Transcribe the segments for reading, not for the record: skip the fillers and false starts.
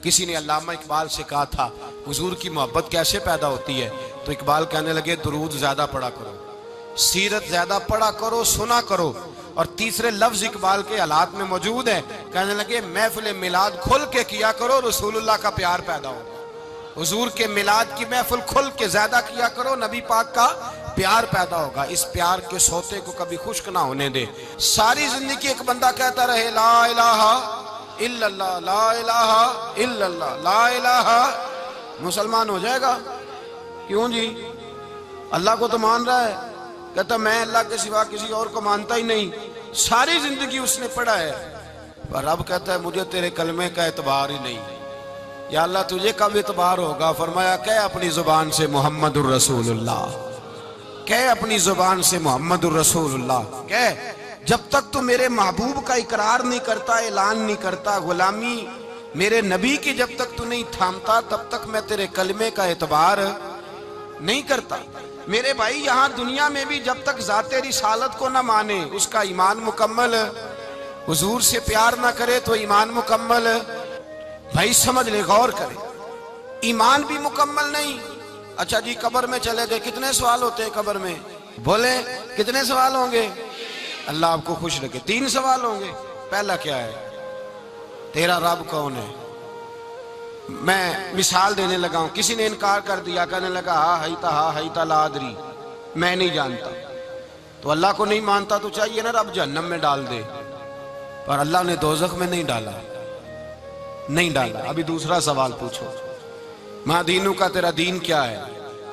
किसी ने अल्लामा इकबाल से कहा था हुजूर की मोहब्बत कैसे पैदा होती है, तो इकबाल कहने लगे दुरूद ज्यादा पढ़ा करो, सीरत ज्यादा पढ़ा करो, सुना करो। और तीसरे लफ्ज इकबाल के हालात में मौजूद है, कहने लगे महफिल मिलाद खुल के किया करो, रसूलुल्लाह का प्यार पैदा होगा। हुजूर के मिलाद की महफिल खुल के ज्यादा किया करो, नबी पाक का प्यार पैदा होगा। इस प्यार के सोते को कभी खुश्क ना होने दे। सारी जिंदगी एक बंदा कहता रहे ला इलाहा इल्लल्लाह, ला इलाहा इल्लल्लाह, ला इलाहा, मुसलमान हो जाएगा। क्यों जी? अल्लाह को तो मान रहा है, कहता मैं अल्लाह के सिवा किसी और को मानता ही नहीं। सारी जिंदगी उसने पढ़ा है, पर अब कहता है मुझे तेरे कलमे का एतबार ही नहीं। या अल्लाह तुझे कब एतबार होगा? फरमाया कह अपनी जुबान से मोहम्मदुर रसूलुल्लाह, कह अपनी जुबान से मोहम्मदुर रसूलुल्लाह कह। जब तक तू मेरे महबूब का इकरार नहीं करता, ऐलान नहीं करता, गुलामी मेरे नबी की जब तक तू नहीं थामता, तब तक मैं तेरे कलमे का एतबार नहीं करता। मेरे भाई यहाँ दुनिया में भी जब तक जाते रिसालत को ना माने, उसका ईमान मुकम्मल, हुजूर से प्यार ना करे तो ईमान मुकम्मल। भाई समझ ले, गौर करे, ईमान भी मुकम्मल नहीं। अच्छा जी, कब्र में चले गए, कितने सवाल होते हैं कब्र में? बोले कितने सवाल होंगे? अल्लाह आपको खुश रखे, 3 सवाल होंगे। पहला क्या है? तेरा रब कौन है? मैं मिसाल देने लगा हूं, किसी ने इनकार कर दिया, कहने लगा हा हईता लादरी, मैं नहीं जानता। तो अल्लाह को नहीं मानता तो चाहिए ना रब जहन्नम में डाल दे, पर अल्लाह ने दोजख में नहीं डाला, नहीं डाला। अभी दूसरा सवाल पूछो, माँ दीनू का तेरा दीन क्या है?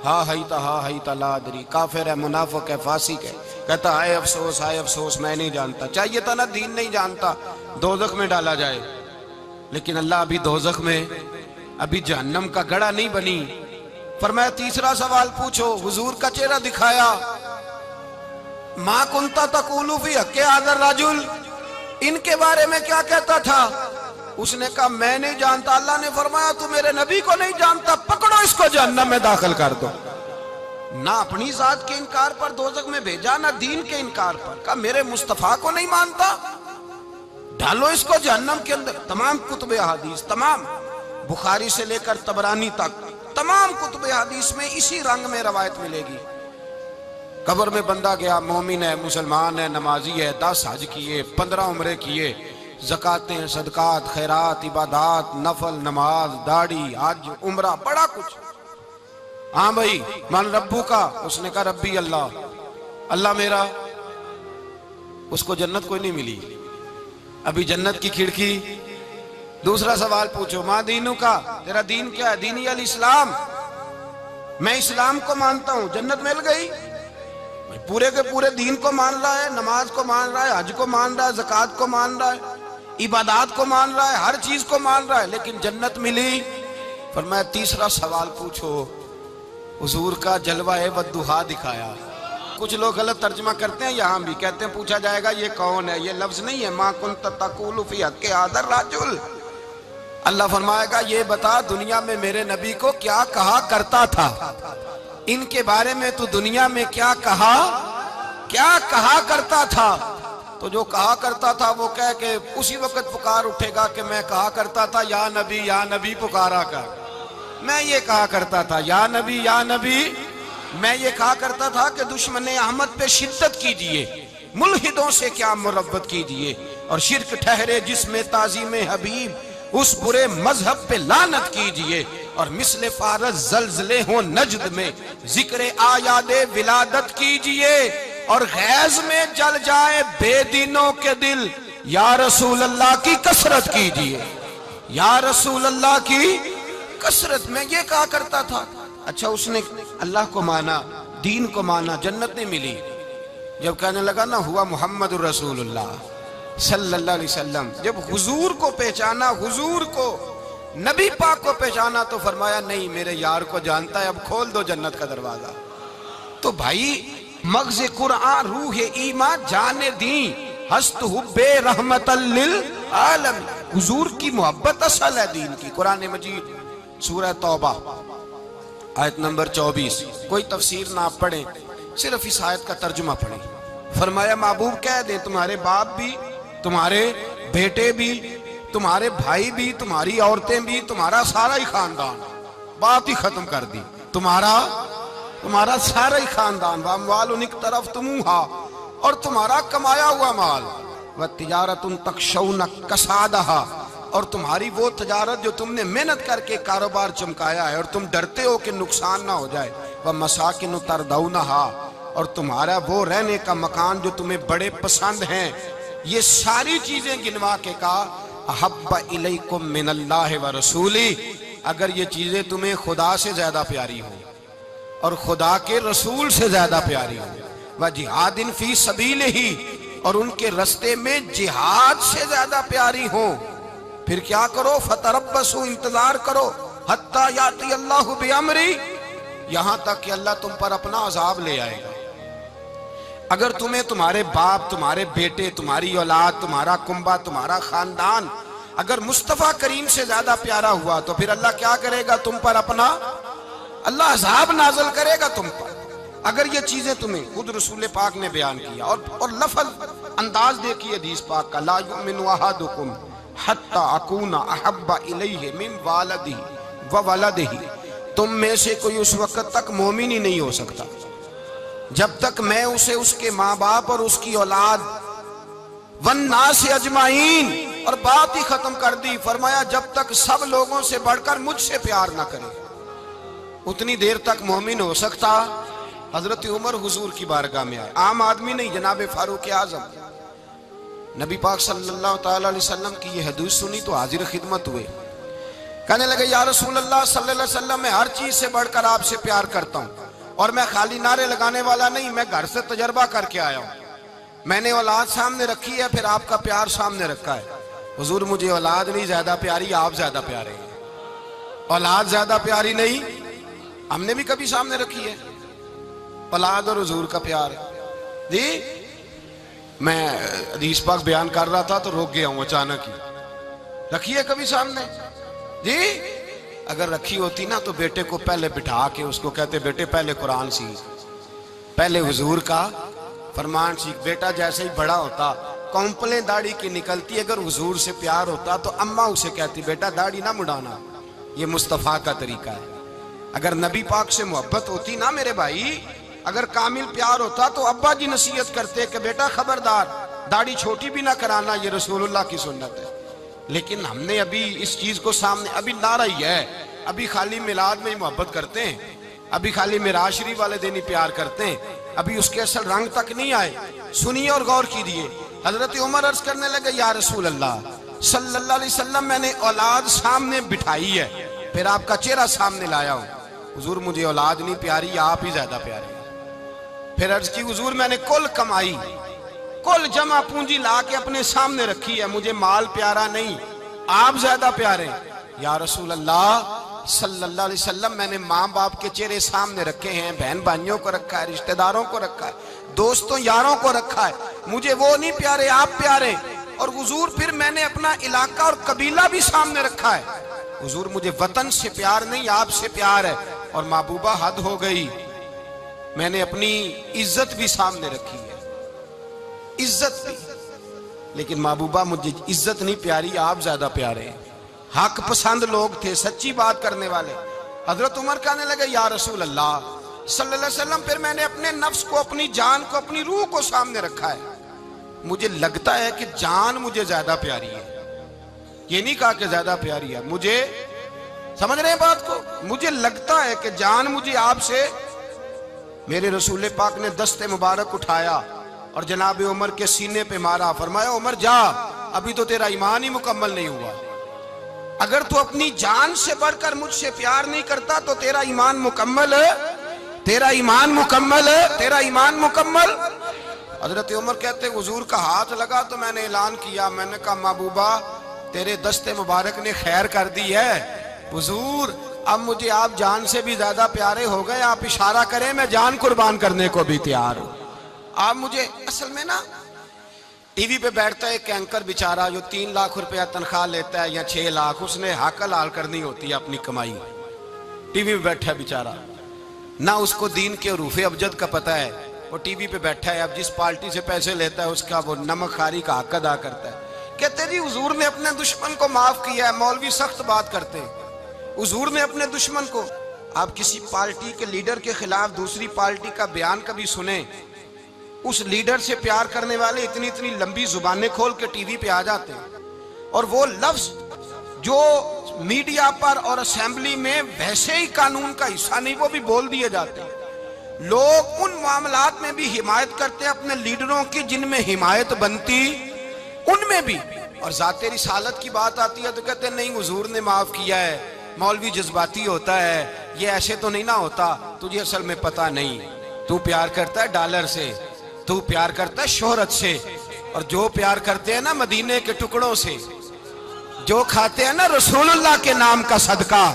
हा हईता लादरी, काफिर है, मुनाफिक है, फासिक है। कहता हाय अफसोस मैं नहीं जानता। चाहिए था ना दीन नहीं जानता, दोजख में डाला जाए। लेकिन अल्लाह अभी दोजख में, अभी जहन्नम का गड़ा नहीं बनी। फरमाया तीसरा सवाल पूछो, हुजूर का चेहरा दिखाया, मां कुंता तकूलू फी हक्के आदर राजुल, इनके बारे में क्या कहता था? उसने कहा मैं नहीं जानता। अल्लाह ने फरमाया तू मेरे नबी को नहीं जानता, पकड़ो इसको जहन्नम में दाखिल कर दो। ना अपनी जात के इनकार पर दोजख में भेजा, ना दीन के इनकार पर। कहा मेरे मुस्तफा को नहीं मानता, डालो इसको जहन्नम के अंदर। तमाम कुतुबे हदीस, तमाम बुखारी से लेकर तबरानी तक, तमाम कुतुबे हदीस में इसी रंग में रवायत मिलेगी। कब्र में बंदा गया, मोमिन है, मुसलमान है, नमाजी है, 10 हज किए, 15 उम्रे किए, ज़कातें, सदकात, खैरात, इबादात, नफल, नमाज, दाढ़ी, हज, उम्रा, बड़ा कुछ। हाँ भाई, मन रब्बू का, उसने कहा रब्बी अल्लाह, अल्लाह मेरा। उसको जन्नत कोई नहीं मिली, अभी जन्नत की खिड़की। दूसरा सवाल पूछो, माँ दीनू का तेरा दीन क्या है? दीनी अल इस्लाम, मैं इस्लाम को मानता हूं, जन्नत मिल गई। पूरे के पूरे दीन को मान रहा है, नमाज को मान रहा है, हज को मान रहा है, ज़कात को मान रहा है, इबादात को मान रहा है, हर चीज को मान रहा है, लेकिन जन्नत मिली। फरमाया तीसरा सवाल पूछो, हुजूर का जलवा है बद्दुहा दिखाया। कुछ लोग गलत तर्जमा करते हैं, यहाँ भी कहते हैं पूछा जाएगा ये कौन है, ये लफ्ज नहीं है, मां कुंत तकूलु फी हक्के आदर राजुल। अल्लाह फरमाएगा ये बता दुनिया में मेरे नबी को क्या कहा करता था, इनके बारे में तू दुनिया में क्या कहा करता था। तो जो कहा करता था वो कह के उसी वक्त पुकार उठेगा कि मैं कहा करता था या नबी पुकारा कर। मैं ये कहा करता था या नबी, मैं ये कहा करता था कि दुश्मन अहमद पे शिद्दत कीजिए, मुल्हिदों से क्या मुरब्बत कीजिए, और शिरक ठहरे जिसमें ताजीम हबीब, उस बुरे मजहब पे लानत कीजिए, और मिसले फारस जलजले हो नजद में जिक्र आयादे विलादत कीजिए, और गैज में जल जाए बेदीनों के दिल, या रसूल अल्लाह की कसरत कीजिए, या रसूल अल्लाह की कसरत में ये कहा करता था। अच्छा, उसने अल्लाह को माना, दीन को माना, जन्नत नहीं मिली। जब कहने लगा ना हुआ मुहम्मदुर रसूलुल्लाह सल्लल्लाहु अलैहि वसल्लम, जब हुजूर को पहचाना, हुजूर को, नबी पाक को पहचाना, तो फरमाया नहीं मेरे यार को जानता है, अब खोल दो जन्नत का दरवाजा। तो भाई मगज़ कुरान रूह ईमा जाने दी हस्त हुब्बे रहमतल लिल आलम, हुजूर की मोहब्बत असल है दीन की। कुरान मजीद सूरह तौबा आयत नंबर 24, कोई तफसीर ना पढ़े, सिर्फ इस आयत का तर्जुमा पढ़े। फरमाया महबूब कह दे तुम्हारे बाप भी, तुम्हारे बेटे भी, तुम्हारे भाई भी, तुम्हारी औरतें भी, तुम्हारा सारा ही खानदान, बात ही खत्म कर दी। तुम्हारा सारा ही खानदान, वामवाल एक तरफ तुमुहा, और तुम्हारा कमाया हुआ माल, व तिजारतुन तखशौन कसादहा, और तुम्हारी वो तजारत जो तुमने मेहनत करके कारोबार चमकाया है और तुम डरते हो कि नुकसान ना हो जाए, वह मसाकिन तरदौनहा, और तुम्हारा वो रहने का मकान जो तुम्हें बड़े पसंद हैं। ये सारी चीजें गिनवा के कहा अहब्बा इलैकुम मिनल्लाहि व रसूली, अगर ये चीजें तुम्हें खुदा से ज्यादा प्यारी हो और खुदा के रसूल से ज्यादा प्यारी हो, व जिहादिन फी सबीलिही, और उनके रास्ते में जिहाद से ज्यादा प्यारी हो, फिर क्या करो, फतरब्बसू, इंतजार करो, हत्ता याती अल्लाहु बिअमरी, यहां तक कि अल्लाह तुम पर अपना अजाब ले आएगा। अगर तुम्हें तुम्हारे बाप, तुम्हारे बेटे, तुम्हारी औलाद, तुम्हारा कुंबा, तुम्हारा खानदान अगर मुस्तफा करीम से ज्यादा प्यारा हुआ तो फिर अल्लाह क्या करेगा तुम पर, अपना अल्लाह अजाब नाज़िल करेगा तुम पर। अगर ये चीजें तुम्हें खुद रसूल पाक ने बयान किया, और लफ्ज़ अंदाज देखिए हदीस पाक का, ला युमिनु अहादुकुम हत्ता अकूना अहब्बा इलैहि मिन वालिदिही व वलदिही, तुम में से कोई उस वक्त तक मोमिन ही नहीं हो सकता जब तक मैं उसे उसके माँ बाप और उसकी औलाद वन्ना से अजमाइन, और बात ही खत्म कर दी, फरमाया जब तक सब लोगों से बढ़कर मुझसे प्यार ना करे उतनी देर तक मोमिन हो सकता। हजरत उमर हुजूर की बारगाह में आए, आम आदमी नहीं, जनाब फारूक आजम, नबी पाक सल्लल्लाहु अलैहि वसल्लम की ये हदीस सुनी तो हाजिर खिदमत हुए, कहने लगे या रसूल अल्लाह सल्लल्लाहु अलैहि वसल्लम, मैं हर चीज से बढ़कर आपसे प्यार करता हूँ, और मैं खाली नारे लगाने वाला नहीं, मैं घर से तजर्बा करके आया हूँ, मैंने औलाद सामने रखी है, फिर आपका प्यार सामने रखा है। हुजूर मुझे औलाद नहीं ज्यादा प्यारी, आप ज्यादा प्यारे हैं, औलाद ज्यादा प्यारी नहीं, हमने भी कभी सामने रखी है औलाद और हुजूर का प्यार जी। मैं हदीस पाक बयान कर रहा था तो रोक गया हूं अचानक ही, रखी है कभी सामने जी? अगर रखी होती ना तो बेटे को पहले बिठा के उसको कहते बेटे पहले कुरान सीख, पहले हुजूर का फरमान सीख। बेटा जैसे ही बड़ा होता कौंपलें दाढ़ी की निकलती, अगर हुजूर से प्यार होता तो अम्मा उसे कहती बेटा दाढ़ी ना मुड़ाना, ये मुस्तफ़ा का तरीका है। अगर नबी पाक से मोहब्बत होती ना मेरे भाई, अगर कामिल प्यार होता तो अब्बा जी नसीहत करते कि बेटा खबरदार दाढ़ी छोटी भी ना कराना, ये रसूलुल्लाह की सुन्नत है। लेकिन हमने अभी इस चीज को सामने, अभी नारा ही है, अभी खाली मिलाद में ही मोहब्बत करते हैं, अभी खाली मिराज शरीफ वाले दिन ही प्यार करते हैं, अभी उसके असल रंग तक नहीं आए। सुनिए और गौर कीजिए, हजरत उमर अर्ज करने लगे या रसूल अल्लाह सल्लल्लाहु अलैहि वसल्लम, मैंने औलाद सामने बिठाई है, फिर आपका चेहरा सामने लाया हूं, हुजूर मुझे औलाद नहीं प्यारी, आप ही ज्यादा प्यारे। फिर अर्ज की हुजूर मैंने कुल कमाई, कुल जमा पूंजी ला के अपने सामने रखी है, मुझे माल प्यारा नहीं, आप ज्यादा प्यारे। या रसूल अल्लाह सल्लल्लाहु अलैहि वसल्लम, मैंने माँ बाप के चेहरे सामने रखे हैं, बहन भाइयों को रखा है, रिश्तेदारों को रखा है, दोस्तों यारों को रखा है, मुझे वो नहीं प्यारे, आप प्यारे। और हुजूर फिर मैंने अपना इलाका और कबीला भी सामने रखा है, हुजूर मुझे वतन से प्यार नहीं, आपसे प्यार है। और महबूबा हद हो गई, मैंने अपनी इज्जत भी सामने रखी है, इज्जत भी, लेकिन महबूबा मुझे इज्जत नहीं प्यारी, आप ज्यादा प्यारे हैं। हक पसंद लोग थे, सच्ची बात करने वाले। हजरत उमर कहने लगे या रसूल अल्लाह सल्लल्लाहु अलैहि वसल्लम, फिर मैंने अपने नफ्स को, अपनी जान को, अपनी रूह को सामने रखा है, मुझे लगता है कि जान मुझे ज्यादा प्यारी है। ये नहीं कहा कि ज्यादा प्यारी है, मुझे, समझ रहे हैं बात को, मुझे लगता है कि जान मुझे आपसे। मेरे रसूल पाक ने दस्ते मुबारक उठाया और जनाब उमर के सीने पे मारा, फरमाया उमर जा, अभी तो तेरा ईमान ही मुकम्मल नहीं हुआ, अगर तू अपनी जान से बढ़कर मुझसे प्यार नहीं करता तो तेरा ईमान मुकम्मल है, तेरा ईमान मुकम्मल है, तेरा ईमान मुकम्मल। हजरत उमर कहते हुजूर का हाथ लगा तो मैंने ऐलान किया, मैंने कहा महबूबा तेरे दस्ते मुबारक ने खैर कर दी है हुजूर, अब मुझे आप जान से भी ज्यादा प्यारे हो गए, आप इशारा करें मैं जान कुर्बान करने को भी तैयार हूं। आप मुझे, असल में ना टीवी पे बैठता है एक एंकर बेचारा जो 3 लाख रुपया तनख्वाह लेता है या 6 लाख, उसने हक हलाल करनी होती है अपनी कमाई, टीवी पे बैठा है बेचारा, ना उसको दीन के रूफे अबजद का पता है, वो टीवी पे बैठा है, अब जिस पार्टी से पैसे लेता है उसका वो नमक खारी का हक अदा करता है, कहते जी हुजूर ने अपने दुश्मन को माफ किया है। मौलवी सख्त बात करते हैं, हुजूर ने अपने दुश्मन को। आप किसी पार्टी के लीडर के खिलाफ दूसरी पार्टी का बयान कभी सुने? उस लीडर से प्यार करने वाले इतनी इतनी लंबी जुबानें खोल के टीवी पे आ जाते हैं और वो लफ्ज जो मीडिया पर और असेंबली में वैसे ही कानून का हिस्सा नहीं, वो भी बोल दिए जाते हैं। लोग उन मामलात में भी हिमायत करते हैं अपने लीडरों की जिनमें हिमायत बनती, उनमें भी। और जाते रिसालत की बात आती है तो कहते हैं नहीं हुजूर ने माफ किया है, मौलवी जज्बाती होता है, ये ऐसे तो नहीं ना होता, तुझे असल में पता नहीं। तू प्यार करता है डॉलर से, तू प्यार करता है शोहरत से, और जो प्यार करते हैं ना मदीने के टुकड़ों से, जो खाते हैं ना रसूलुल्लाह के नाम का सदका,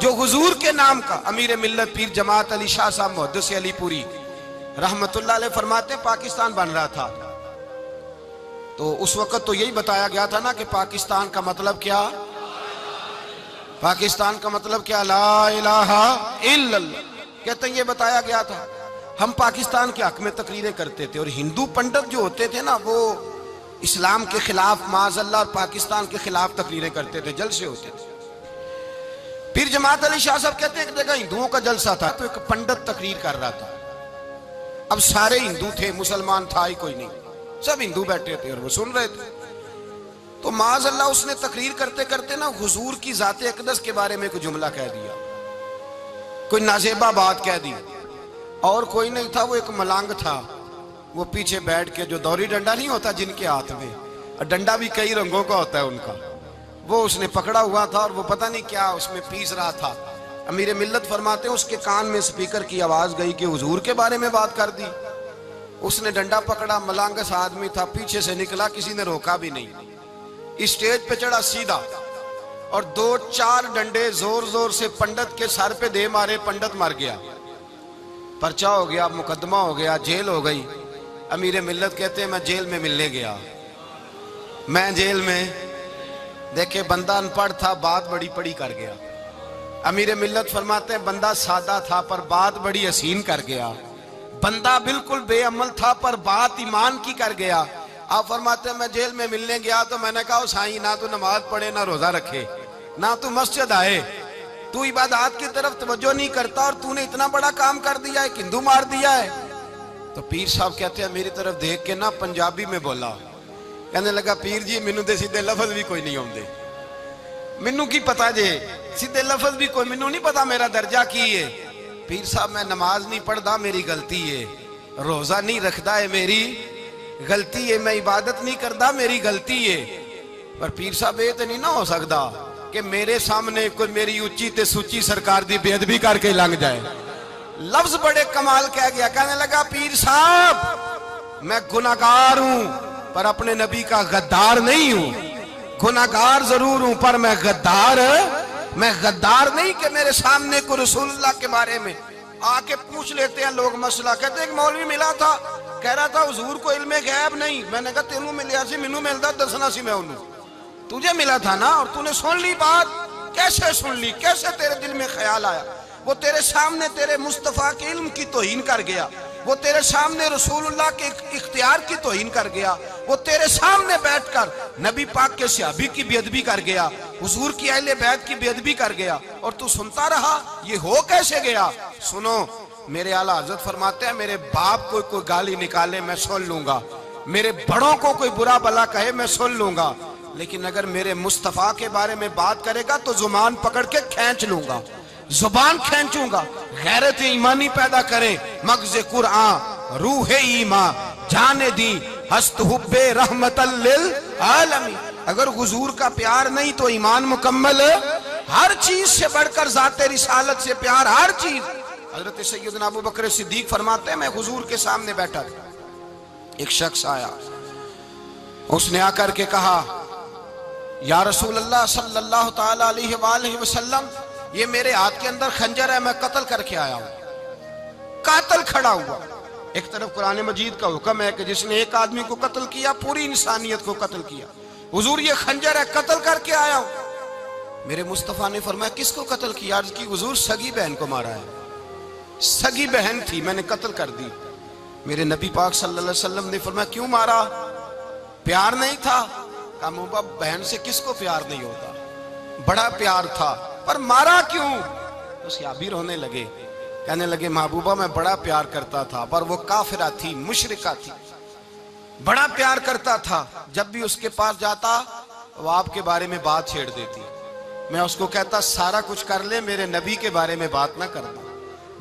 जो हुजूर के नाम का। अमीर मिल्लत पीर जमात अली शाह साहब मुहद्दिस अलीपुरी रहमतुल्लाह अलैह फरमाते हैं पाकिस्तान बन रहा था तो उस वक्त तो यही बताया गया था ना कि पाकिस्तान का मतलब क्या, पाकिस्तान का मतलब क्या, ला इलाहा इल्लल्लाह। कहते हैं ये बताया गया था। हम पाकिस्तान के हक में तकरीरें करते थे और हिंदू पंडित जो होते थे ना वो इस्लाम के खिलाफ माज़अल्लाह और पाकिस्तान के खिलाफ तकरीरें करते थे, जलसे होते थे। फिर जमात अली शाह साहब कहते हैं एक जगह हिंदुओं का जलसा था तो एक पंडित तकरीर कर रहा था। अब सारे हिंदू थे, मुसलमान था ही कोई नहीं, सब हिंदू बैठे थे और वो सुन रहे थे। तो माज़अल्लाह उसने तकरीर करते करते ना हुजूर की ज़ात अक़दस के बारे में कोई जुमला कह दिया, कोई नाजेबा बात कह दी। और कोई नहीं था, वो एक मलांग था, वो पीछे बैठ के, जो दौरी डंडा नहीं होता जिनके हाथ में, और डंडा भी कई रंगों का होता है उनका, वो उसने पकड़ा हुआ था और वो पता नहीं क्या उसमें पीस रहा था। अमीर मिल्लत फरमाते हैं उसके कान में स्पीकर की आवाज गई कि हुजूर के बारे में बात कर दी। उसने डंडा पकड़ा, मलांगस आदमी था, पीछे से निकला, किसी ने रोका भी नहीं, स्टेज पे चढ़ा सीधा और 2-4 डंडे जोर जोर से पंडित के सर पे दे मारे। पंडित मर गया, पर्चा हो गया, मुकदमा हो गया, जेल हो गई। अमीर मिल्लत कहते हैं मैं जेल में मिलने गया, मैं जेल में देखे बंदा अनपढ़ था, बात बड़ी पड़ी कर गया। अमीर मिल्लत फरमाते हैं बंदा सादा था पर बात बड़ी हसीन कर गया, बंदा बिल्कुल बेअमल था पर बात ईमान की कर गया। आप फरमाते हैं मैं जेल में मिलने गया तो मैंने कहा साईं ना तो नमाज पढ़े, ना रोजा रखे, ना तू मस्जिद आए, तू इबादत की तरफ तवज्जो नहीं करता और तूने इतना बड़ा काम कर दिया है, हिंदू मार दिया है। तो पीर साहब कहते हैं मेरी तरफ देख के ना पंजाबी में बोला, कहने लगा पीर जी मैनू दे सीधे लफज भी कोई नहीं आउंदे, मैनू की पता जे सीधे लफज भी कोई, मैनू नहीं पता मेरा दर्जा की है। पीर साहब मैं नमाज नहीं पढ़दा मेरी गलती है, रोजा नहीं रखदा है मेरी गलती है, मैं इबादत नहीं करदा मेरी गलती है। पर पीर साहब ये तो नहीं ना हो सकता कि मेरे सामने कोई मेरी उच्ची ते सुची सरकार दी बेअदबी करके लंघ जाए। लफ्ज बड़े कमाल कह गया, कहने लगा पीर साहब मैं गुनाहगार हूं पर अपने नबी का गद्दार नहीं हूं, गुनाहगार जरूर हूं पर मैं गद्दार नहीं कि मेरे सामने को रसूलुल्लाह के बारे में आके पूछ लेते हैं लोग मसला। कहते एक मौलवी मिला था, कह रहा था हुजूर को इल्मे गैब नहीं। मैंने कहा तेनू मिलिया सी, मैनू मिलता दसना सी मैं उन्होंने, तुझे मिला था ना और तूने सुन ली बात। कैसे सुन ली, कैसे तेरे दिल में ख्याल आया? वो तेरे सामने तेरे मुस्तफा के इल्म की तौहीन कर गया, वो तेरे सामने रसूलुल्लाह के इख्तियार की तौहीन कर गया, वो तेरे सामने बैठकर नबी पाक के सहाबी की बेअदबी कर गया, हुजूर की अहले बैत की बेअदबी कर गया और तू सुनता रहा। ये हो कैसे गया? सुनो, मेरे आला हजरत फरमाते हैं मेरे बाप को कोई गाली निकाले मैं सुन लूंगा, मेरे बड़ों को कोई बुरा भला कहे मैं सुन लूंगा, लेकिन अगर मेरे मुस्तफा के बारे में बात करेगा तो जुबान पकड़ के खींच लूंगा, जुबान खींचूंगा। गैरत ईमानी पैदा करे मगज़े कुरआन रूह ईमान जाने दी हस्त हुब्बे रहमतल लिल आलमीन। अगर हुजूर का प्यार नहीं तो ईमान मुकम्मल, हर चीज से बढ़कर जाते रिसालत से प्यार, हर चीज। हजरत सैयदना अबू बकर सिद्दीक फरमाते हैं मैं हुजूर के सामने बैठा था, एक शख्स आया, उसने आकर के कहा या रसूल अल्लाह सल्लल्लाहु ताला अलैहि वसल्लम ये मेरे हाथ के अंदर खंजर है, मैं कत्ल करके आया हूं। कातिल खड़ा हुआ, एक तरफ कुरान मजीद का हुक्म है कि जिसने एक आदमी को कत्ल किया पूरी इंसानियत को कत्ल किया। हुजूर ये खंजर है, कत्ल करके आया हूं। मेरे मुस्तफा ने फरमाया किसको कत्ल किया? अर्ज की हुजूर सगी बहन को मारा है, सगी बहन थी मैंने कत्ल कर दी। मेरे नबी पाक सल्लल्लाहु अलैहि वसल्लम ने फरमाया क्यों मारा? प्यार नहीं था? कहा महबूबा बहन से किसको प्यार नहीं होता, बड़ा प्यार था, पर मारा क्यों? तो सहाबी रोने लगे, कहने लगे महबूबा मैं बड़ा प्यार करता था, पर वो काफिरा थी, मुशरिका थी, बड़ा प्यार करता था। जब भी उसके पास जाता वो आपके बारे में बात छेड़ देती। मैं उसको कहता सारा कुछ कर ले, मेरे नबी के बारे में बात ना कर दो।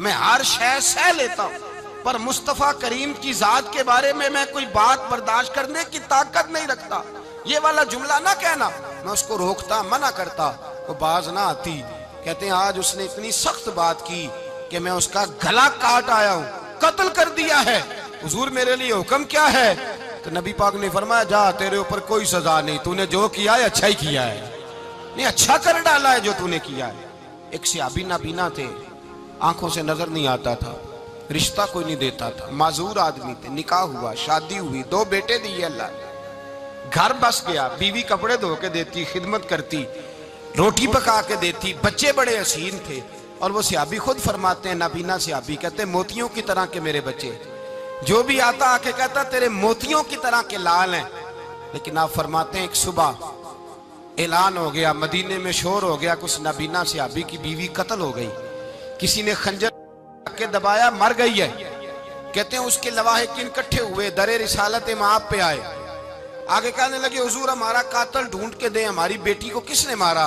मैं हर शय सह लेता हूं, पर मुस्तफा करीम की जात के बारे में मैं कोई बात बर्दाश्त करने की ताकत नहीं रखता। ये वाला जुमला ना कहना। मैं उसको रोकता, मना करता, वो बाज ना आती। कहते हैं आज उसने इतनी सख्त बात की कि मैं उसका गला काट आया हूं, कत्ल कर दिया है। हुजूर मेरे लिए हुक्म क्या है? तो नबी पाक ने फरमाया जा, तेरे ऊपर कोई सजा नहीं, तूने जो किया है अच्छा ही किया है, नहीं अच्छा कर डाला है जो तूने किया है। एक सहाबी नाबीना थे, आंखों से नजर नहीं आता था, रिश्ता कोई नहीं देता था, माजूर आदमी थे, निकाह हुआ, शादी हुई, 2 बेटे दिए अल्लाह ने, घर बस गया, बीवी कपड़े धो के देती, खिदमत करती, रोटी पका के देती, बच्चे बड़े हसीन थे। और वो सहाबी खुद फरमाते हैं, नाबीना सहाबी, कहते मोतियों की तरह के मेरे बच्चे, जो भी आता आके कहता तेरे मोतियों की तरह के लाल हैं। लेकिन आप फरमाते हैं एक सुबह ऐलान हो गया, मदीने में शोर हो गया, कुछ नाबीना सहाबी की बीवी कत्ल हो गई, किसी ने खंजर के दबाया, मर गई है। कहते हैं उसके लवाहिकीन इकट्ठे हुए, दरे रिसालत माप पे आए, आगे कहने लगे हुजूर हमारा कातिल ढूंढ के दे, हमारी बेटी को किसने मारा?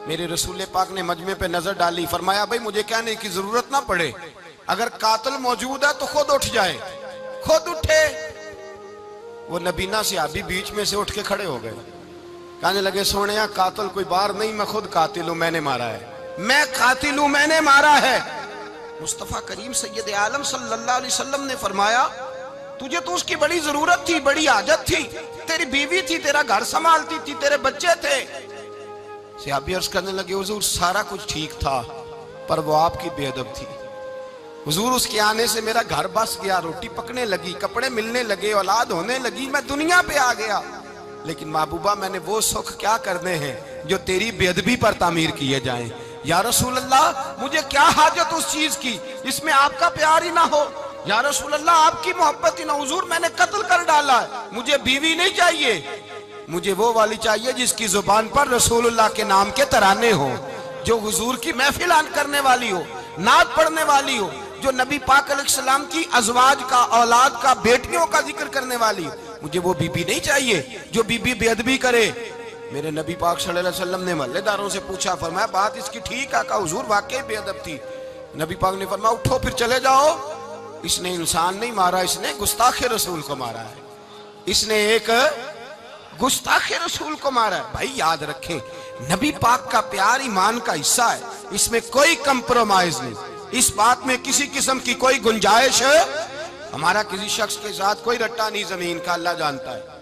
मेरे रसूल पाक ने मजमे पे नजर डाली, फरमाया भाई मुझे कहने की जरूरत ना पड़े, अगर कातिल मौजूद है तो खुद उठ जाए। खुद उठे, वो नबीना सहाबी बीच में से उठ के खड़े हो गए, कहने लगे सोनिया कातिल कोई बाहर नहीं, मैं खुद कातिल हूं, मैंने मारा है, मैं कातिल हूं, मैंने मारा है। मुस्तफा करीम सैयद आलम सल्लल्लाहु अलैहि वसल्लम ने फरमाया तुझे तो उसकी बड़ी जरूरत थी, बड़ी हाजत थी, तेरी बीवी थी, तेरा घर संभालती थी, तेरे बच्चे थे। सहाबी अर्ज करने लगे हुजूर सारा कुछ ठीक था, पर वो आपकी बेअदब थी। हुजूर उसके आने से मेरा घर बस गया, रोटी पकने लगी, कपड़े मिलने लगे, औलाद होने लगी, मैं दुनिया पे आ गया। लेकिन महबूबा मैंने वो सुख क्या करने हैं जो तेरी बेअदबी पर तामीर किए जाएं। या रसूल अल्लाह मुझे क्या हाजत उस चीज की जिसमें आपका प्यार ही ना हो? या रसूल अल्लाह आपकी मोहब्बत ही ना। हुजूर मैंने कत्ल कर डाला है, मुझे बीवी नहीं चाहिए, मुझे वो वाली चाहिए जिसकी जुबान पर रसूलुल्लाह के नाम के तराने हो, जो हुजूर की महफिल करने वाली हो, नात पढ़ने वाली हो, जो नबी पाक अलैहिस्सलाम की अजवाज का, औलाद का, बेटियों का जिक्र करने वाली हो। मुझे वो बीबी नहीं चाहिए जो बीबी बेअदबी करे। मेरे नबी पाक सल्लल्लाहु अलैहि वसल्लम ने महल्लेदारों से पूछा, फरमाया बात इसकी ठीक है? कहा हुजूर वाकई बेअदब थी। नबी पाक ने फरमाया उठो फिर चले जाओ, इसने इंसान नहीं मारा, इसने गुस्ताखे रसूल को मारा है, इसने एक गुस्ताखे रसूल को मारा है। भाई याद रखें नबी पाक का प्यार ईमान का हिस्सा है, इसमें कोई कंप्रोमाइज नहीं, इस बात में किसी किस्म की कोई गुंजाइश है। हमारा किसी शख्स के साथ कोई रट्टा नहीं जमीन का, अल्लाह जानता है।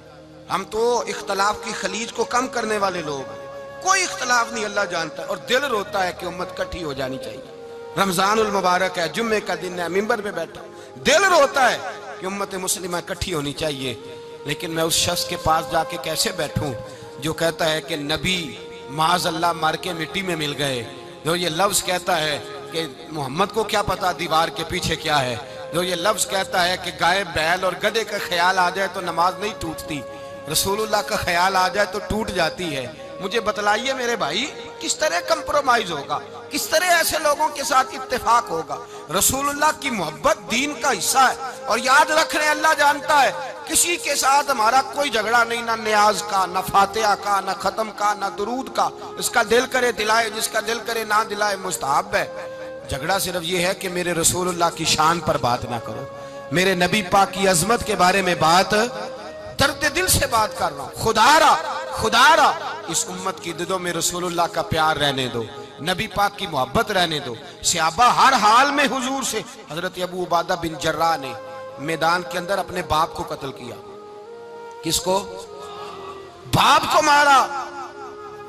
हम तो इख्तलाफ की खलीज को कम करने वाले लोग हैं, कोई इख्तलाफ नहीं, अल्लाह जानता है। और दिल रोता है कि उम्मत इकट्ठी हो जानी चाहिए। रमजानुल मुबारक है, जुम्मे का दिन है, मिंबर पे बैठा, दिल रोता है कि उम्मत मुस्लिमा इकट्ठी होनी चाहिए। लेकिन मैं उस शख्स के पास जाके कैसे बैठूं जो कहता है कि नबी माज अल्लाह मर के मिट्टी में मिल गए, जो ये लफ्ज कहता है कि मोहम्मद को क्या पता दीवार के पीछे क्या है, जो ये लफ्ज कहता है कि गाय बैल और गधे का ख्याल आ जाए तो नमाज नहीं टूटती, रसूलुल्लाह का ख्याल आ जाए तो टूट जाती है। मुझे बतलाइए मेरे भाई किस तरह कंप्रोमाइज होगा, किस तरह ऐसे लोगों के साथ इत्तेफाक होगा? रसूलुल्लाह की मोहब्बत दीन का हिस्सा है। और याद रख रहे अल्लाह जानता है किसी के साथ हमारा कोई झगड़ा नहीं, ना न्याज का, ना फातिहा का, ना खत्म का, ना दुरूद का। इसका दिल करे दिलाए, जिसका दिल करे ना दिलाए, मुस्तहब है। झगड़ा सिर्फ ये है कि मेरे रसूलुल्लाह की शान पर बात ना करो, मेरे नबी पाक की अजमत के बारे में बात, दर्द दिल से बात कर रहा हूं। खुदारा इस उम्मत की दिलों में रसूलुल्लाह का प्यार रहने दो, नबी पाक की मोहब्बत रहने दो। सहाबा हर हाल में हुजूर से, हजरत अबू उबादा बिन जर्राह ने मैदान के अंदर अपने बाप को कत्ल किया। किसको? बाप को मारा।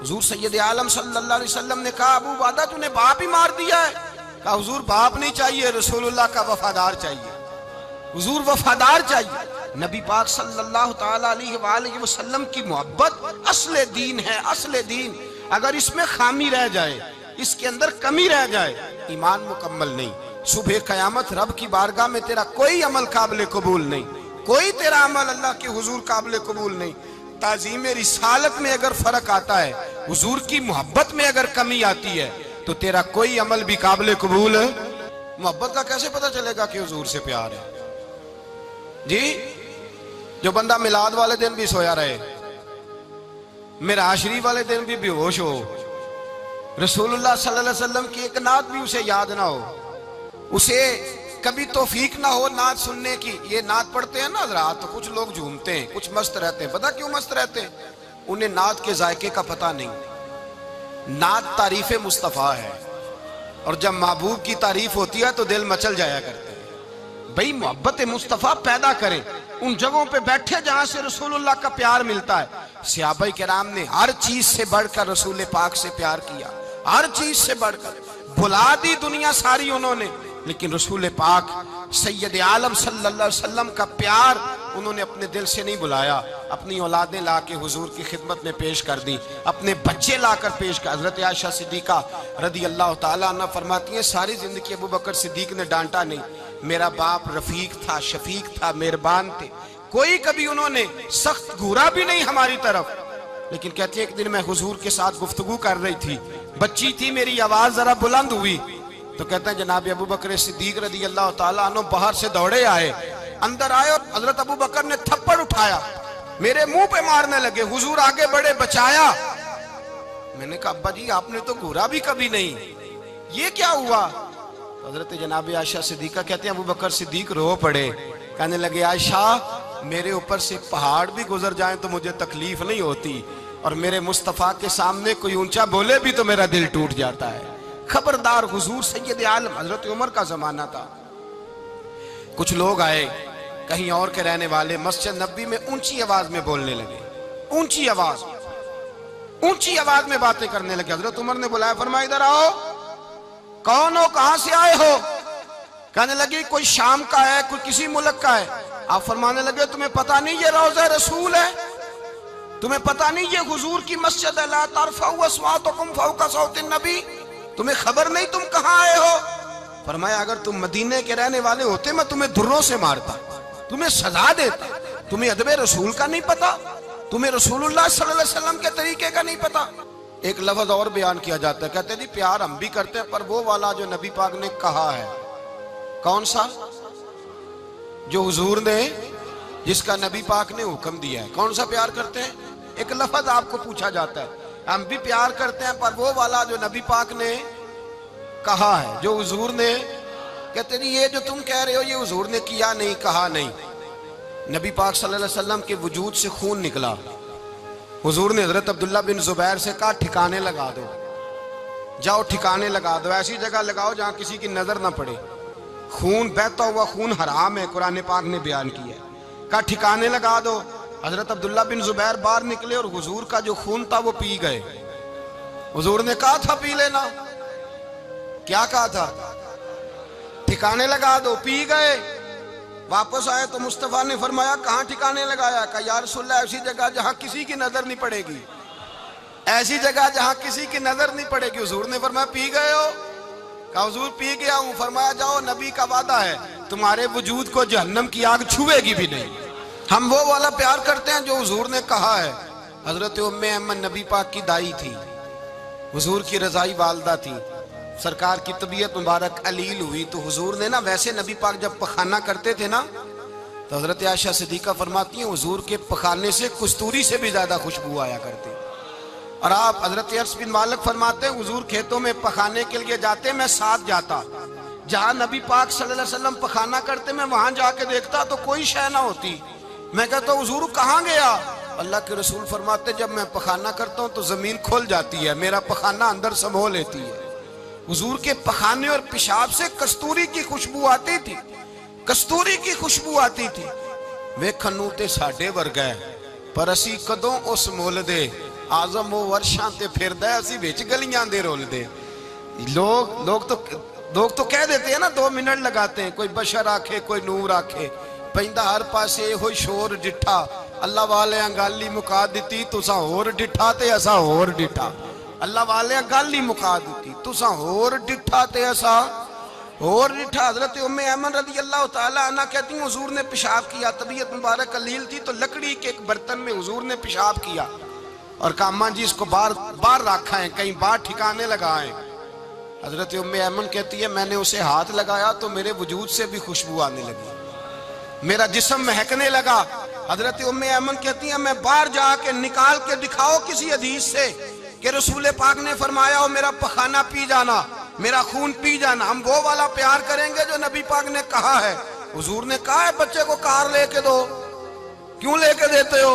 हुजूर सैयद आलम सल्लल्लाहु अलैहि वसल्लम ने कहा अबू उबादा तूने बाप ही मार दिया है। कहा हुजूर बाप नहीं चाहिए, रसूलुल्लाह का वफादार चाहिए। हुजूर वफादार चाहिए। नबी पाक सल्लल्लाहु ताला अलैहि वसल्लम की मोहब्बत असले दीन है, असले दीन। अगर इसमें खामी रह जाए, इसके अंदर कमी रह जाए, ईमान मुकम्मल नहीं। सुबह कयामत रब की बारगाह में तेरा कोई अमल काबिल कबूल नहीं, कोई तेरा अमल अल्लाह के हुजूर काबिल कबूल नहीं। ताज़ीम रिसालत में अगर फर्क आता है, हुजूर की मोहब्बत में अगर कमी आती है, तो तेरा कोई अमल भी काबिल कबूल। मोहब्बत का कैसे पता चलेगा कि हुजूर से प्यार है? जी, जो बंदा मिलाद वाले दिन भी सोया रहे, मिराज शरीफ वाले दिन भी बेहोश हो, रसूलुल्लाह सल्लल्लाहु अलैहि वसल्लम की एक नात भी उसे याद ना हो, उसे कभी तौफीक ना हो नात सुनने की। ये नात पढ़ते हैं ना हज़रात, तो कुछ लोग झूमते हैं, कुछ मस्त रहते हैं। पता क्यों मस्त रहते हैं? उन्हें नात के जायके का पता नहीं। नात तारीफ मुस्तफ़ा है, और जब महबूब की तारीफ होती है तो दिल मचल जाया करते हैं। भाई मोहब्बत मुस्तफ़ा पैदा करें उन जगहों पे बैठे जहां से रसूलुल्लाह का प्यार मिलता है। सहाबाए किराम ने हर चीज से बढ़कर रसूल पाक से प्यार किया, हर चीज से बढ़कर। भुला दी दुनिया सारी उन्होंने, लेकिन रसूल पाक सैयद आलम सल्लल्लाहु अलैहि वसल्लम का प्यार उन्होंने अपने दिल से नहीं बुलाया। अपनी औलादें ला के हुजूर की खिदमत में पेश कर दी, अपने बच्चे लाकर पेश कर। हजरत आयशा सिद्दीका रदी अल्लाह तआला अन्हा फरमाती हैं, सारी जिंदगी अबू बकर सिद्दीक ने डांटा नहीं। मेरा बाप रफीक था, शफीक था, मेहरबान थे, कोई कभी उन्होंने सख्त घूरा भी नहीं हमारी तरफ। लेकिन कहती है एक दिन मैं हुजूर के साथ गुफ्तगू कर रही थी, बच्ची थी, मेरी आवाज जरा बुलंद हुई, तो कहते हैं जनाब अबू बकर सिद्दीक रदी अल्लाह तआला अन्हु बाहर से दौड़े आए, अंदर आए और हजरत अबू बकर ने थप्पड़ उठाया, मेरे मुंह पे मारने लगे। हुजूर आगे बढ़े, बचाया। मैंने कहा अब्बा जी आपने तो घूरा भी कभी नहीं, ये क्या हुआ? हजरत जनाब आयशा सिद्दीका कहते हैं अबू बकर सिद्दीक रो पड़े, कहने लगे आयशा मेरे ऊपर से पहाड़ भी गुजर जाए तो मुझे तकलीफ नहीं होती, और मेरे मुस्तफ़ा के सामने कोई ऊंचा बोले भी तो मेरा दिल टूट जाता है। खबरदार, हुजूर सैयद आलम हजरत उमर का जमाना था। कुछ लोग आए कहीं और के रहने वाले, मस्जिद नबी में ऊंची आवाज में बोलने लगे, ऊंची आवाज में बातें करने लगे। हजरत उमर ने बुलाया, फरमाया इधर आओ, कौन हो, कहां से आए हो? कहने लगे कोई शाम का है, कोई किसी मुल्क का है। आप फरमाने लगे तुम्हें पता नहीं ये रोज़ा रसूल है? तुम्हें पता नहीं ये हुजूर की मस्जिद है? ला तरफऊ अस्वातकुम फौका सौतिन नबी, तुम्हें खबर नहीं तुम कहां आए हो? फरमाया अगर तुम मदीने के रहने वाले होते मैं तुम्हें धुर्रों से मारता, तुम्हें सजा देता। तुम्हें अदब रसूल का नहीं पता, तुम्हें रसूलुल्लाह सल्लल्लाहु अलैहि वसल्लम के तरीके का नहीं पता। एक लफ्ज और बयान किया जाता है, कहते जी प्यार हम भी करते हैं पर वो वाला जो नबी पाक ने कहा है। कौन सा? जो हुजूर ने, जिसका नबी पाक ने हुक्म दिया है। कौन सा प्यार करते हैं? एक लफ्ज आपको पूछा जाता है, हम भी प्यार करते हैं पर वो वाला जो नबी पाक ने कहा है, जो हुजूर ने। कहते नहीं ये जो तुम कह रहे हो ये हुजूर ने किया नहीं, कहा नहीं। नबी पाक सल्लल्लाहु अलैहि वसल्लम के वजूद से खून निकला, हुजूर ने हजरत अब्दुल्ला बिन जुबैर से कहा ठिकाने लगा दो, जाओ ठिकाने लगा दो, ऐसी जगह लगाओ जहां किसी की नजर ना पड़े। खून बहता हुआ खून हराम है, कुरान पाक ने बयान किया है। कहा ठिकाने लगा दो। हजरत अब्दुल्ला बिन जुबैर बाहर निकले और हुजूर का जो खून था वो पी गए। हुजूर ने कहा था पी लेना, क्या कहा था? ठिकाने लगा दो, पी गए। वापस आए तो मुस्तफा ने फरमाया कहां ठिकाने लगाया? कहा या रसूलल्लाह ऐसी जगह जहां किसी की नजर नहीं पड़ेगी, ऐसी जगह जहां किसी की नजर नहीं पड़ेगी। हुजूर ने फरमाया पी गए हो? कहा हुजूर पी गया हूं। फरमाया जाओ नबी का वादा है तुम्हारे वजूद को जहन्नम की आग छुएगी भी नहीं। हम वो वाला प्यार करते हैं जो हुजूर ने कहा है। हजरत उम्मे अहमद नबी पाक की दाई थी, हुजूर की रजाई वालदा थी। सरकार की तबीयत मुबारक अलील हुई तो हुजूर ने ना, वैसे नबी पाक जब पखाना करते थे ना तो हजरत आयशा सिद्दीका फरमाती हैं हुजूर के पखाने से कस्तूरी से भी ज्यादा खुशबू आया करती। और आप हजरत अर्स बिन मालिक फरमाते हैं हुजूर खेतों में पखाने के लिए जाते, मैं साथ जाता। जहां नबी पाक सल्लल्लाहु अलैहि वसल्लम पखाना करते मैं वहां जाके देखता तो कोई शय ना होती। मैं कहता हुजूर कहाँ गया? अल्लाह के रसूल फरमाते जब मैं पखाना करता हूँ तो जमीन खुल जाती है, मेरा पखाना अंदर समो लेती है। हुजूर के पखाने और पेशाब से कस्तूरी की खुशबू आती थी, कस्तूरी की खुशबू आती थी। वेखन नूं ते साडे वर्गा है पर असी कदों उस मुल दे, आजम वो वर्षां ते फिरदा असी विच गलियां दे रुलदे। लोग तो कह देते हैं ना 2 मिनट लगाते हैं, कोई बशर आखे कोई नूर आखे, पैंदा हर पासे होई शोर डिठा, अल्लाह वाले गाली मुका दी तुसा होर डिठा ते असा होर डिठा। अल्लाह वाले गल ही मुका दी तुसा होर डिठा ते असा और रिठा हजरत उम्मे ऐमन रज़ी अल्लाह ताला अन्हा कहती हैं हुजूर ने पेशाब किया, तबीयत मुबारक कलील थी तो लकड़ी के एक बर्तन में हुजूर ने पेशाब किया और कहा अम्मा जी इसको बाहर बाहर रखा है, कहीं बाहर ठिकाने लगाएं। हजरत उम्मे ऐमन कहती है मैंने उसे हाथ लगाया तो मेरे वजूद से भी खुशबू आने लगी, मेरा जिस्म महकने लगा। हजरत उम्मे ऐमन कहती है मैं बाहर जाके निकाल के दिखाओ किसी हदीस से कि रसूल पाक ने फरमाया हो मेरा पखाना पी जाना, मेरा खून पी जाना। हम वो वाला प्यार करेंगे जो नबी पाक ने कहा है। हुजूर ने कहा है बच्चे को कार लेके दो, क्यों लेके देते हो?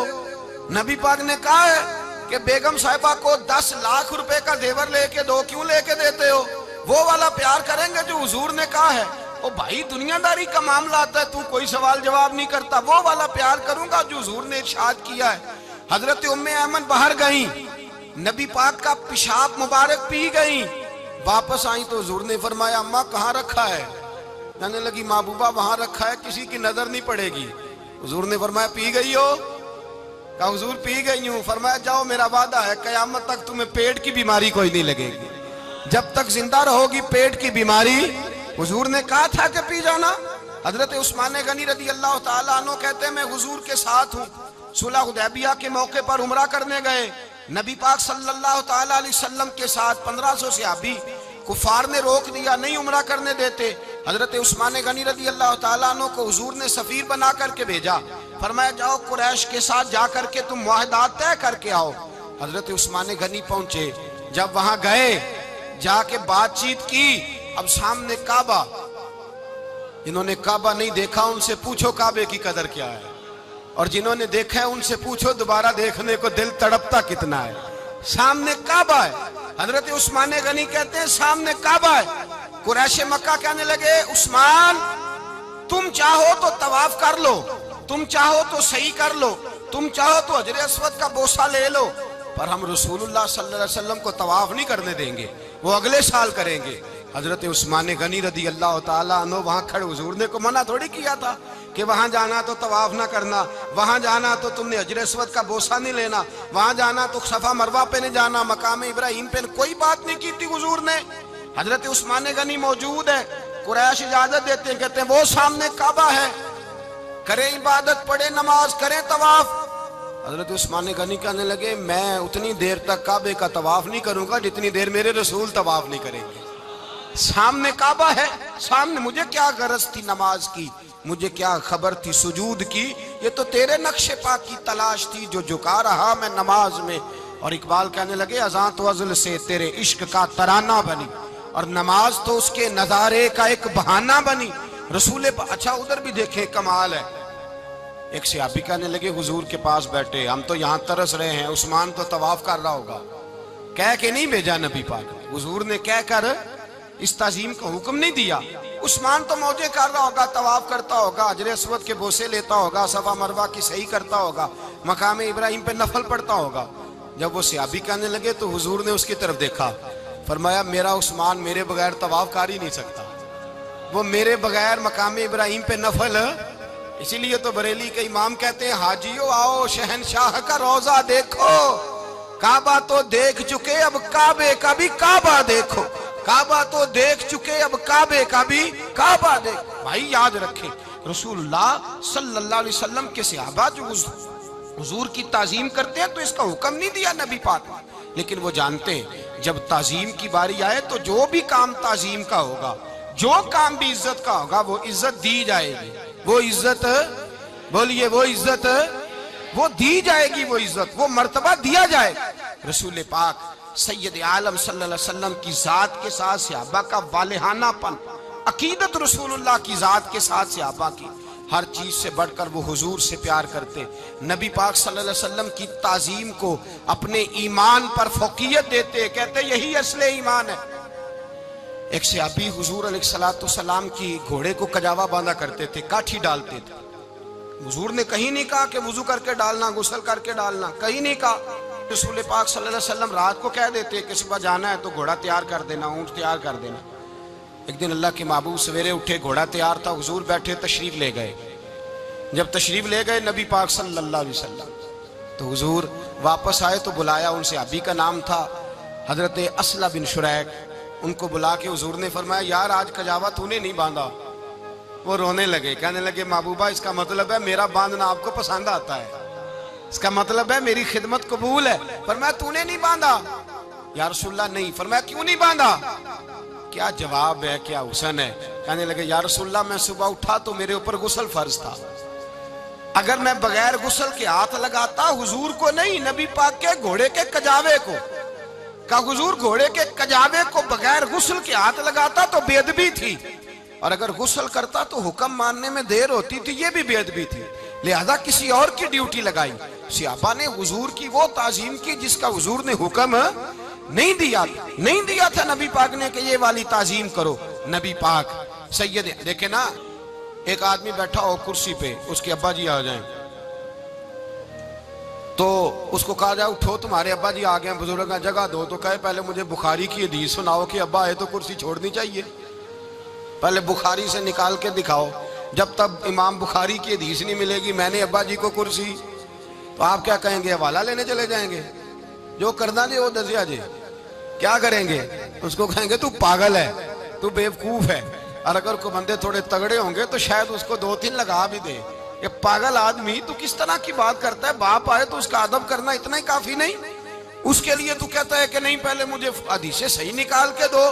नबी पाक ने कहा है कि बेगम साहिबा को 10 लाख रुपए का जेवर लेके दो, क्यों लेके देते हो? वो वाला प्यार करेंगे जो हुजूर ने कहा है। ओ भाई दुनियादारी का मामला आता है, तू कोई सवाल जवाब नहीं करता, वो वाला प्यार करूंगा जो हुजूर ने इरशाद किया है। हजरत उम्मे ऐमन बाहर गई, नबी पाक का पेशाब मुबारक पी गई, वापस आई तो हुजूर ने फरमाया अम्मा कहाँ रखा है? कहने लगी महबूबा वहां रखा है, किसी की नजर नहीं पड़ेगी। हुजूर ने फरमाया पी गई हो? कहा हुजूर पी गई हूं। फरमाया जाओ मेरा वादा है कयामत तक तुम्हें पेट की बीमारी कोई नहीं लगेगी, जब तक जिंदा रहोगी पेट की बीमारी। हुजूर ने कहा था कि पी जाना। हजरत उस्मान गनी रज़ी अल्लाह ताला अन्हु कहते हैं मैं हुजूर के साथ हूँ, सुलह हुदैबिया के मौके पर उमरा करने गए, नबी पाक सल्लल्लाहु ताला अलैहि वसल्लम के साथ 1500 सहाबी, कुफार ने रोक दिया, नहीं उमरा करने देते। हजरत उस्मान गनी रज़ी अल्लाह ताला अन्हु को हुजूर ने सफीर बना करके भेजा, फरमाया जाओ कुरैश के साथ जा करके तुम मुआहदात तय करके आओ। हजरत उस्मान गनी पहुंचे, जब वहां गए जाके बातचीत की, अब सामने काबा, इन्होंने काबा नहीं देखा उनसे पूछो काबे की कदर क्या है, और जिन्होंने देखा है उनसे पूछो दोबारा देखने को दिल तड़पता कितना है। सामने काबा है। हजरत उस्मान गनी कहते हैं सामने काबा है। कुरैश मक्का कहने लगे उस्मान तुम चाहो तो तवाफ कर लो, तुम चाहो तो सही कर लो, तुम चाहो तो हजर अस्वद का बोसा ले लो, पर हम रसूलुल्लाह सल्लल्लाहु अलैहि वसल्लम को तवाफ नहीं करने देंगे, वो अगले साल करेंगे। हजरत उस्मान गनी रज़ी अल्लाह ताला अन्हु वहां खड़े, हुजूर ने को मना थोड़ी किया था कि वहां जाना तो तवाफ ना करना, वहां जाना तो तुमने हजर अस्वद का बोसा नहीं लेना, वहां जाना तो सफा मरवा पे नहीं जाना, मकाम इब्राहिम पे कोई बात नहीं की थी हुजूर ने। हजरत उस्मान गनी मौजूद है, कुरैश इजाजत देते हैं, कहते हैं वो सामने काबा है, करें इबादत, पढ़े नमाज, करें तवाफ। हजरत उस्मान गनी कहने लगे मैं उतनी देर तक काबे का तवाफ नहीं करूंगा जितनी देर मेरे रसूल तवाफ नहीं करेंगे। सामने काबा है, सामने मुझे क्या गरज थी नमाज की, मुझे क्या खबर थी सुजूद की, ये तो तेरे नक्शे पाक की तलाश थी जो झुका रहा मैं नमाज में। और इकबाल कहने लगे अज़ां तो अज़ल से तेरे इश्क का तराना बनी, और नमाज तो उसके नजारे का एक बहाना बनी। रसूल अच्छा उधर भी देखे कमाल है। एक सहाबी कहने लगे हुजूर के पास बैठे, हम तो यहाँ तरस रहे हैं, उस्मान तो तवाफ कर रहा होगा, कह के नहीं भेजा नबी पाक ने, हुजूर ने कह कर इस ताजीम का हुक्म नहीं दिया। उस्मान तो मौजे कर रहा होगा, तवाफ करता होगा, हजर अस्वद के बोसे लेता होगा, सफा मरवा की सही करता होगा, मकाम इब्राहिम पे नफल पढ़ता होगा। जब वो सहाबी कहने लगे तो हुजूर ने उसकी तरफ देखा, फरमाया मेरा उस्मान मेरे बगैर तवाफ कर ही नहीं सकता, वो मेरे बगैर मकाम इब्राहिम पे नफल। इसीलिए तो बरेली के इमाम कहते हैं हाजियो आओ शहनशाह का रोजा देखो, काबा तो देख चुके अब काबे का भी काबा देखो, काबा तो देख चुके अब काबे का भी काबा देखो। भाई याद रखें रसूलुल्लाह सल्लल्लाहु अलैहि वसल्लम के सहाबा जो हुजूर की ताजीम करते हैं तो इसका हुक्म नहीं दिया नबी पाक, लेकिन वो जानते हैं जब ताजीम की बारी आए तो जो भी काम ताजीम का होगा, जो काम भी इज्जत का होगा वो इज्जत दी जाएगी, वो इज्जत बोलिए वो इज्जत वो दी जाएगी, वो इज्जत वो मर्तबा दिया जाएगा। रसूल पाक सैयद आलम सल्लल्लाहु अलैहि वसल्लम की जात के साथ सहाबा का वालेहानापन, अकीदत रसूलुल्लाह की जात के साथ सहाबा की, हर चीज से बढ़कर वो हुजूर से प्यार करते, नबी पाक सल्लल्लाहु अलैहि वसल्लम की ताजीम को अपने ईमान पर फौकियत देते, कहते यही असले ईमान है। एक सहाबी हुजूर अलैहिस्सलातु वस्सलाम की घोड़े को कजावा बांधा करते थे, काठी डालते थे। हुजूर ने कहीं नहीं कहा कि वुजू करके डालना, गुस्ल करके डालना, कहीं नहीं कहा। रसूल पाक सल्लल्लाहु अलैहि वसल्लम रात को कह देते कि सुबह जाना है तो घोड़ा तैयार कर देना, ऊंट तैयार कर देना। एक दिन अल्लाह के महबूब सवेरे उठे, घोड़ा तैयार था, हुजूर बैठे तशरीफ ले गए। जब तशरीफ ले गए नबी पाक सल्लल्लाहु अलैहि वसल्लम तो हुजूर वापस आए तो बुलाया, उनसे अभी का नाम था हजरत असला बिन शुरैक। उनको बुला के हुजूर ने फरमाया, यार आज कजावा तूने नहीं बांधा। वो रोने लगे, कहने लगे महबूबा इसका मतलब है मेरा बांधना आपको पसंद आता है, इसका मतलब है मेरी खिदमत कबूल है। फरमाया तूने नहीं बांधा। या रसूलल्लाह नहीं। फरमाया क्यों नहीं बांधा? क्या जवाब है, क्या हुस्न है। कहने लगे या रसूलल्लाह मैं सुबह उठा तो मेरे ऊपर गुस्ल फर्ज था, अगर मैं बगैर गुस्ल के हाथ लगाता हुजूर को नहीं, नबी पाक के घोड़े के कजावे को, का हुजूर घोड़े के कजावे को बगैर गुस्ल के हाथ लगाता तो बेअदबी थी, और अगर गुस्ल करता तो हुक्म मानने में देर होती थी, ये भी बेअदबी थी, लिहाजा किसी और की ड्यूटी लगाई। सहाबा ने हुजूर की वो ताजीम की जिसका हुजूर ने हुक्म नहीं दिया था नबी पाक ने कि ये वाली ताजीम करो। नबी पाक सैयद, देखे ना, एक आदमी बैठा हो कुर्सी पे, उसके अब्बा जी आ जाएं तो उसको कहा जाए उठो तुम्हारे अब्बा जी आ गए, बुजुर्ग का जगह दो, तो कहे पहले मुझे बुखारी की हदीस सुनाओ कि अब्बा आए तो कुर्सी छोड़नी चाहिए, पहले बुखारी से निकाल के दिखाओ। जब तक इमाम बुखारी की हदीस नहीं मिलेगी मैंने अब्बा जी को कुर्सी, तो आप क्या कहेंगे, हवाला लेने चले जाएंगे, जो करना जी वो दसिया जी, क्या करेंगे? उसको कहेंगे तू पागल है, तू बेवकूफ है। और अगर कोई बंदे थोड़े तगड़े होंगे तो शायद उसको 2-3 लगा भी दे, ये पागल आदमी तू किस तरह की बात करता है, बाप आए तो उसका अदब करना इतना ही काफी नहीं, उसके लिए तू कहता है कि नहीं पहले मुझे हदीसें सही निकाल के दो,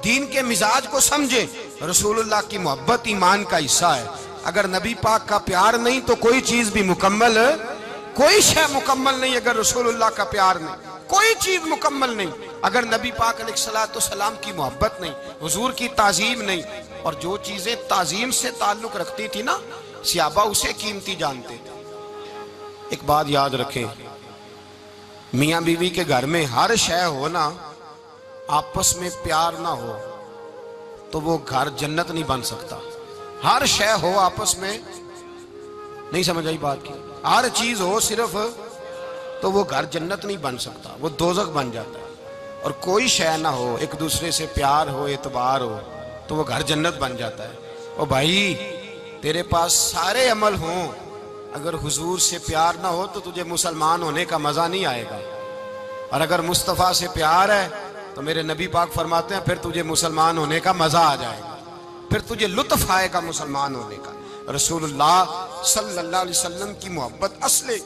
दीन के मिजाज को समझे। रसूलुल्लाह की मोहब्बत ईमान का हिस्सा है, अगर नबी पाक का प्यार नहीं तो कोई चीज भी मुकम्मल, कोई शय मुकम्मल नहीं, अगर रसूलुल्लाह का प्यार नहीं कोई चीज मुकम्मल नहीं, अगर नबी पाक अलैहिस्सलाम की मोहब्बत नहीं, हुजूर की ताजीम नहीं। और जो चीजें ताजीम से ताल्लुक रखती थी ना, सहाबा उसे कीमती जानते थे। एक बात याद रखें, मियां बीवी के घर में हर शय हो ना, आपस में प्यार ना हो तो वो घर जन्नत नहीं बन सकता। हर शय हो आपस में, नहीं समझ आई बात की, हर चीज हो सिर्फ, तो वो घर जन्नत नहीं बन सकता, वो दोजख बन जाता है। और कोई शय ना हो, एक दूसरे से प्यार हो, एतबार हो, तो वो घर जन्नत बन जाता है। ओ भाई तेरे पास सारे अमल हों, अगर हुजूर से प्यार ना हो तो तुझे मुसलमान होने का मजा नहीं आएगा, और अगर मुस्तफ़ा से प्यार है तो मेरे नबी पाक फरमाते हैं फिर तुझे मुसलमान होने का मजा आ जाएगा, फिर तुझे लुत्फ आएगा मुसलमान होने का। रसूलुल्लाह सल्लल्लाहु अलैहि वसल्लम की मोहब्बत असले,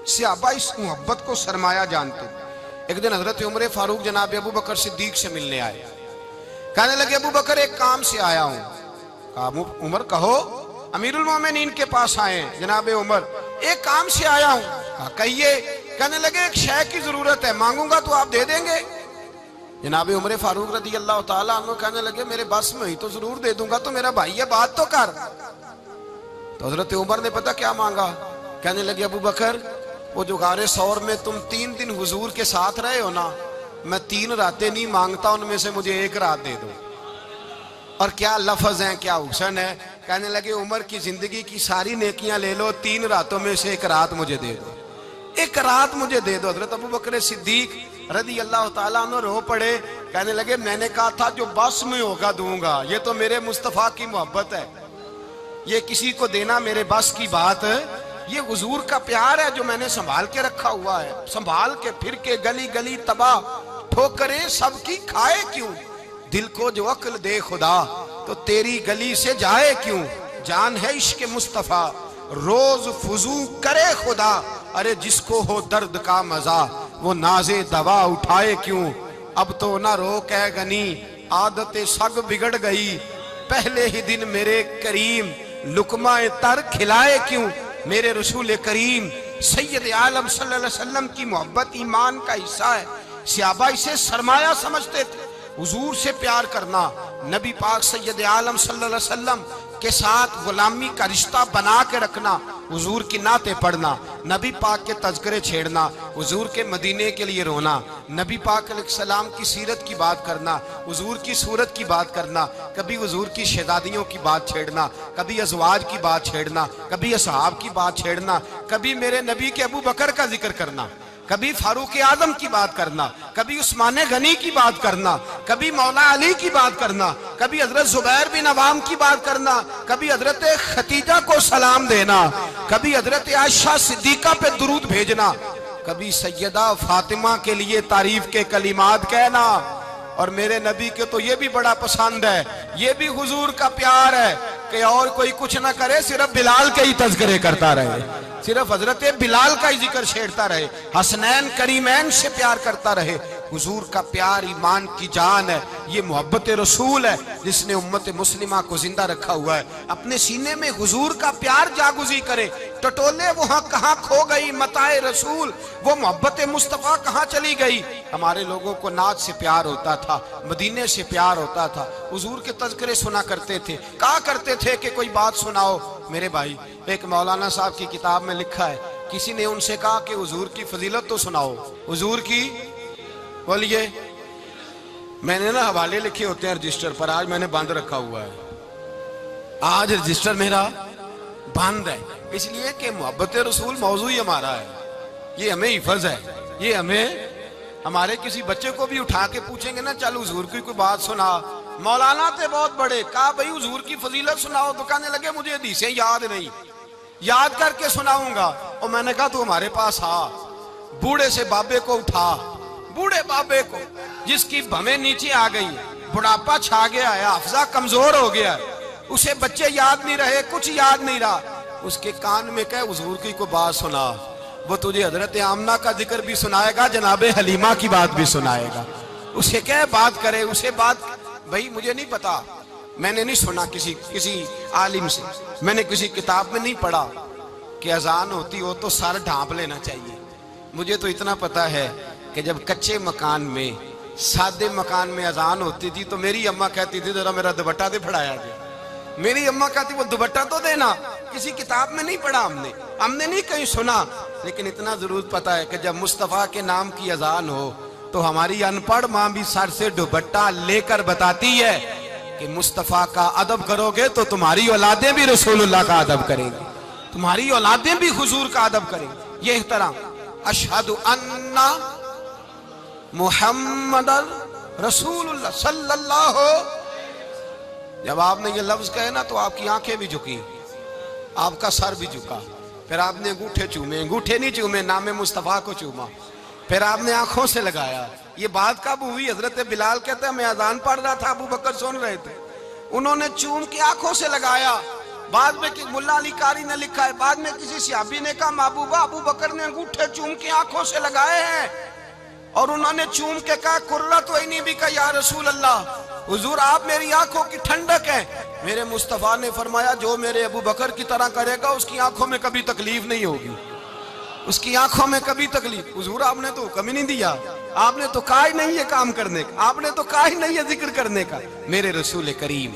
सहाबा इस मोहब्बत को सरमाया जानते। एक दिन हजरत उमर फारूक जनाब अबू बकर सिद्दीक से मिलने आए, कहने लगे अबू बकर एक काम से आया हूं। कहा उमर कहो। अमीरुल मोमिनीन के पास आए, जनाब उमर एक काम से आया हूं। कहा कहिए। कहने लगे एक शय की जरूरत है, मांगूंगा तो आप दे देंगे? जनाब उमर फारूक रदी अल्लाह तआला अन्हु कहने लगे मेरे बस में ही तो जरूर दे दूंगा, तो मेरा भाई है बात तो कर। तो हजरत उमर ने पता क्या मांगा, कहने लगे अबू बकर वो जो गारे सौर में तुम 3 दिन हुजूर के साथ रहे हो ना, मैं 3 रातें नहीं मांगता, उनमें से मुझे 1 रात दे दो। और क्या लफ्ज है, क्या हुस्न है। कहने लगे उमर की जिंदगी की सारी नेकियां ले लो, 3 रातों में से 1 रात मुझे दे दो, 1 रात मुझे दे दो। हजरत अबू बकर सिद्दीक रदी अल्लाह तआला अन्हु रो पड़े, कहने लगे मैंने कहा था जो बस में होगा दूंगा, ये तो मेरे मुस्तफा की मोहब्बत है, ये किसी को देना मेरे बस की बात है, ये हुजूर का प्यार है जो मैंने संभाल के रखा हुआ है, संभाल के फिर के गली गली तबाह ठोकरें सबकी खाए क्यों, दिल को जो अक्ल दे खुदा तो तेरी गली से जाए क्यों, जान है इश्क मुस्तफा रोज फुजू करे खुदा, अरे जिसको हो दर्द का मजा वो नाजे दवा उठाए क्यों, अब तो ना रोक है गनी आदतें सग बिगड़ गई, पहले ही दिन मेरे करीम लुकमाए तर खिलाए क्यों। मेरे रसूल करीम सैयद आलम सल्लल्लाहु अलैहि वसल्लम की मोहब्बत ईमान का हिस्सा है। सहाबा इसे सरमाया समझते थे, हुजूर से प्यार करना, नबी पाक सैयद आलम सल्लल्लाहु अलैहि वसल्लम के साथ गुलामी का रिश्ता बना के रखना, हुजूर की नाते पढ़ना, नबी पाक के तज़किरे छेड़ना, हुजूर के मदीने के लिए रोना, नबी पाक अलैहिस्सलाम की सीरत की बात करना, हुजूर की सूरत की बात करना, कभी हुजूर की शहजादियों की बात छेड़ना, कभी अज़वाज की बात छेड़ना, कभी असहाब की बात छेड़ना, कभी मेरे नबी के अबू बकर का जिक्र करना, कभी फारूक आजम की बात करना, कभी उस्मान गनी की बात करना, कभी मौला अली की बात करना, कभी हजरत जुबैर बिन अवाम की बात करना, कभी हजरत खतीजा को सलाम देना, कभी हजरत आयशा सिद्दीका पे दुरूद भेजना, कभी सैयदा फातिमा के लिए तारीफ के कलिमात कहना, और मेरे नबी के तो ये भी बड़ा पसंद है, ये भी हुजूर का प्यार है कि और कोई कुछ ना करे, सिर्फ बिलाल के ही तज़किरे करता रहे, सिर्फ हजरत बिलाल का ही जिक्र छेड़ता रहे, हसनैन करीमैन से प्यार करता रहे। हुजूर का प्यार ईमान की जान है, ये मोहब्बत रसूल है जिसने उम्मत मुस्लिमा को जिंदा रखा हुआ है। अपने सीने में हुजूर का प्यार जागुजी करे, टटोले वहां कहां खो गई मताए रसूल, वो मोहब्बत मुस्तफा कहां चली गई। हमारे लोगों को नाच से प्यार होता था, मदीने से प्यार होता था, हुजूर के तज़किरे सुना करते थे, कहा करते थे कि कोई बात सुनाओ। मेरे भाई, एक मौलाना साहब की किताब में लिखा है, किसी ने उनसे कहा कि हुजूर की फजीलत तो सुनाओ, हुजूर की, बोलिए। मैंने ना हवाले लिखे होते हैं रजिस्टर पर, आज मैंने बंद रखा हुआ है, आज रजिस्टर मेरा बंद है, इसलिए कि मोहब्बत रसूल मौजू ही हमारा है, ये हमें हिफज है, ये हमें, हमारे किसी बच्चे को भी उठा के पूछेंगे ना, चल हुजूर की कोई बात सुना, मौलाना थे बहुत बड़े, कहा भाई हुजूर की फजीलत सुनाओ, तो कहने लगे मुझे हदीसें याद नहीं, याद करके सुनाऊंगा। और मैंने कहा तू हमारे पास आ, बूढ़े से बाबे को उठा, बूढ़े बाबे को जिसकी भवें नीचे आ गई, बुढ़ापा छा गया है, हाफजा कमजोर हो गया, उसे बच्चे याद नहीं रहे, कुछ याद नहीं रहा, उसके कान में कह हुजूर की कोई बात सुना, वो तुझे हजरत आमना का जिक्र भी सुनाएगा, जनाबे हलीमा की बात भी सुनाएगा, उसे क्या बात करे, उसे बात, भाई मुझे नहीं पता, मैंने नहीं सुना किसी आलिम से, मैंने किसी किताब में नहीं पढ़ा कि अजान होती हो तो सर ढांप लेना चाहिए। मुझे तो इतना पता है कि जब कच्चे मकान में, सादे मकान में अजान होती थी तो मेरी अम्मा कहती थी जरा मेरा दुपट्टा दे फड़ाया जाए, मेरी अम्मा कहती वो दुपट्टा तो देना, किसी किताब में नहीं पढ़ा हमने नहीं कहीं सुना, लेकिन इतना जरूर पता है कि जब मुस्तफ़ा के नाम की अजान हो तो हमारी अनपढ़ माँ भी सर से दुपट्टा लेकर बताती है कि मुस्तफ़ा का अदब करोगे तो तुम्हारी औलादें भी रसूलुल्लाह का अदब करेंगी, तुम्हारी औलादें भी हुजूर का अदब करेंगी। ये एहतराम, अशहदु अन्ना मुहम्मदन रसूलुल्लाह सल्लल्लाहु, जब आपने ये लफ्ज कहे ना तो आपकी आंखें भी झुकी, आपका सर भी झुका, फिर आपने अंगूठे चूमे, अंगूठे नहीं चूमे, नामे मुस्तफ़ा को चूमा, फिर आपने आंखों से लगाया। ये बात कब हुई? हजरत बिलाल कहते हैं मैं अजान पढ़ रहा था, अबू बकर सुन रहे थे, उन्होंने चूम के आंखों से लगाया। बाद में कि मुल्ला अली कारी ने लिखा है, बाद में किसी सहाबी ने कहा महबूबा अबू बकर ने अंगूठे चूम के आंखों से लगाए हैं, और उन्होंने चूम के कहा कुर्रत वैनी भी का या रसूल अल्लाह, हुजूर आप मेरी आंखों की ठंडक है। मेरे मुस्तफा ने फरमाया जो मेरे अबू बकर की तरह करेगा उसकी आंखों में कभी तकलीफ नहीं होगी, उसकी आंखों में कभी तकलीफ। हुजूर आपने तो हुक्म ही नहीं दिया, आपने तो कहा ही नहीं है काम करने का, आपने तो कहा ही नहीं है जिक्र करने का। मेरे रसूल करीम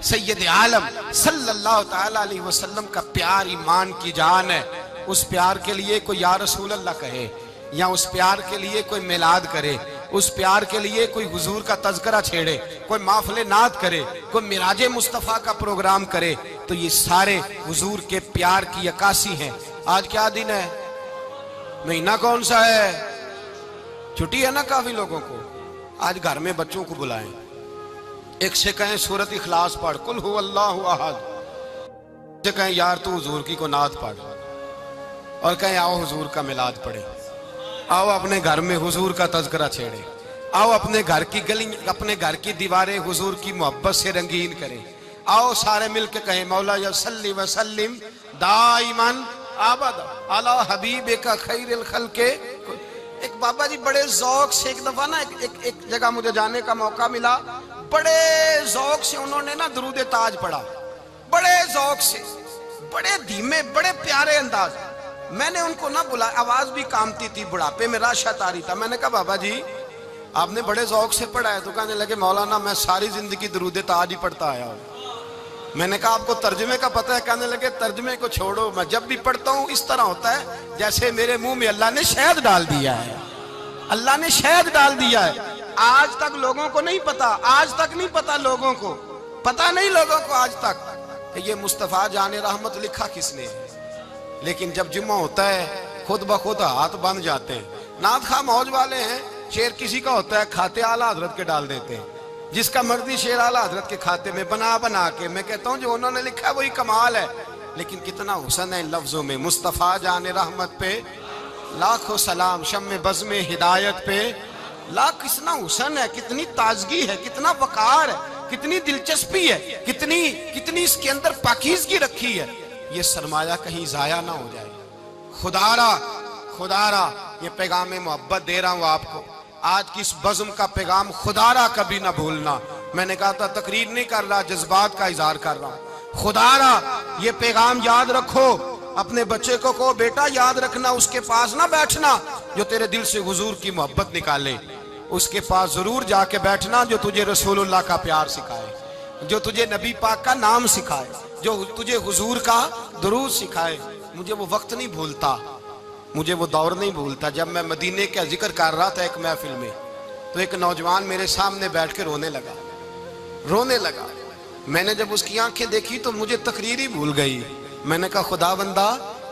सैयद आलम सल्लल्लाहु तआला अलैहि वसल्लम का प्यार ईमान की जान है। उस प्यार के लिए कोई या रसूल अल्लाह कहे, या उस प्यार के लिए कोई मिलाद करे, उस प्यार के लिए कोई हुजूर का तज़किरा छेड़े, कोई माफले नात करे, कोई मिराजे मुस्तफ़ा का प्रोग्राम करे, तो ये सारे हुजूर के प्यार की अक्कासी हैं। आज क्या दिन है? महीना कौन सा है? छुट्टी है ना काफी लोगों को। आज घर में बच्चों को बुलाएं, एक से कहें सूरत इखलास पढ़, कुल हु अल्लाहु अहद, से कहें यार तू हुजूर की को नात पढ़, और कहें आओ हुजूर का मिलाद पढ़े, आओ अपने घर में हुजूर का तज़किरा छेड़े, आओ अपने घर की गली, अपने घर की दीवारें हुजूर की मोहब्बत से रंगीन करें, आओ सारे मिलके कहें मौला या सल्ली व सल्लिम दाइमन आबद अला हबीबे का खैरिल खल्के। एक बाबा जी बड़े जौक से, एक दफा ना एक जगह मुझे जाने का मौका मिला, बड़े जौक से उन्होंने ना दुरूद ताज पढ़ा, बड़े जौक से, बड़े धीमे, बड़े प्यारे अंदाज। मैंने उनको ना बुला, आवाज भी कामती थी, बुढ़ापे में राशत आ रही था। मैंने कहा बाबा जी आपने बड़े जौक से पढ़ा है? तो कहने लगे मौलाना मैं सारी जिंदगी दुरूद ताज ही पढ़ता आया हूँ। मैंने कहा आपको तर्जुमे का पता है? कहने लगे तर्जुमे को छोड़ो, मैं जब भी पढ़ता हूँ इस तरह होता है जैसे मेरे मुंह में अल्लाह ने शहद डाल दिया है, अल्लाह ने शहद डाल दिया है। आज तक लोगों को नहीं पता, आज तक नहीं पता लोगों को, पता नहीं लोगों को आज तक ये मुस्तफ़ा जाने रहमत लिखा किसने है। लेकिन जब जुम्मा होता है खुद ब खुद हाथ बंध जाते हैं। नात खा मौज वाले हैं, शेर किसी का होता है खाते आला हजरत के डाल देते हैं, जिसका मर्जी शेर आला हजरत के खाते में बना बना के। मैं कहता हूँ जो उन्होंने लिखा है वही कमाल है। लेकिन कितना हुस्न है इन लफ्जों में, मुस्तफ़ा जाने रहमत पे लाखों सलाम, शम्मे बज़्मे हिदायत पे ला कितना हुसन है, कितनी ताजगी है, कितना वकार है, कितनी दिलचस्पी है, कितनी कितनी इसके अंदर पाकीज़गी रखी है। ये सरमाया कहीं जाया ना हो जाए। खुदारा ये पैगाम मोहब्बत दे रहा हूं आपको। आज की इस बज़्म का पैगाम खुदारा कभी ना भूलना। मैंने कहा था तकरीर नहीं कर रहा, जज्बात का इजहार कर रहा हूं। खुदारा ये पैगाम याद रखो। अपने बच्चे को कहो बेटा याद रखना, उसके पास ना बैठना जो तेरे दिल से हुजूर की मोहब्बत निकाले। उसके पास जरूर जाके बैठना जो तुझे रसूलुल्लाह का प्यार सिखाए, जो तुझे नबी पाक का नाम सिखाए, जो तुझे हुजूर का दुरूद सिखाए। मुझे वो वक्त नहीं भूलता, मुझे वो दौर नहीं भूलता जब मैं मदीने का जिक्र कर रहा था एक महफिल में, तो एक नौजवान मेरे सामने बैठ के रोने लगा। मैंने जब उसकी आंखें देखी तो मुझे तकरीर ही भूल गई। मैंने कहा खुदा बंदा,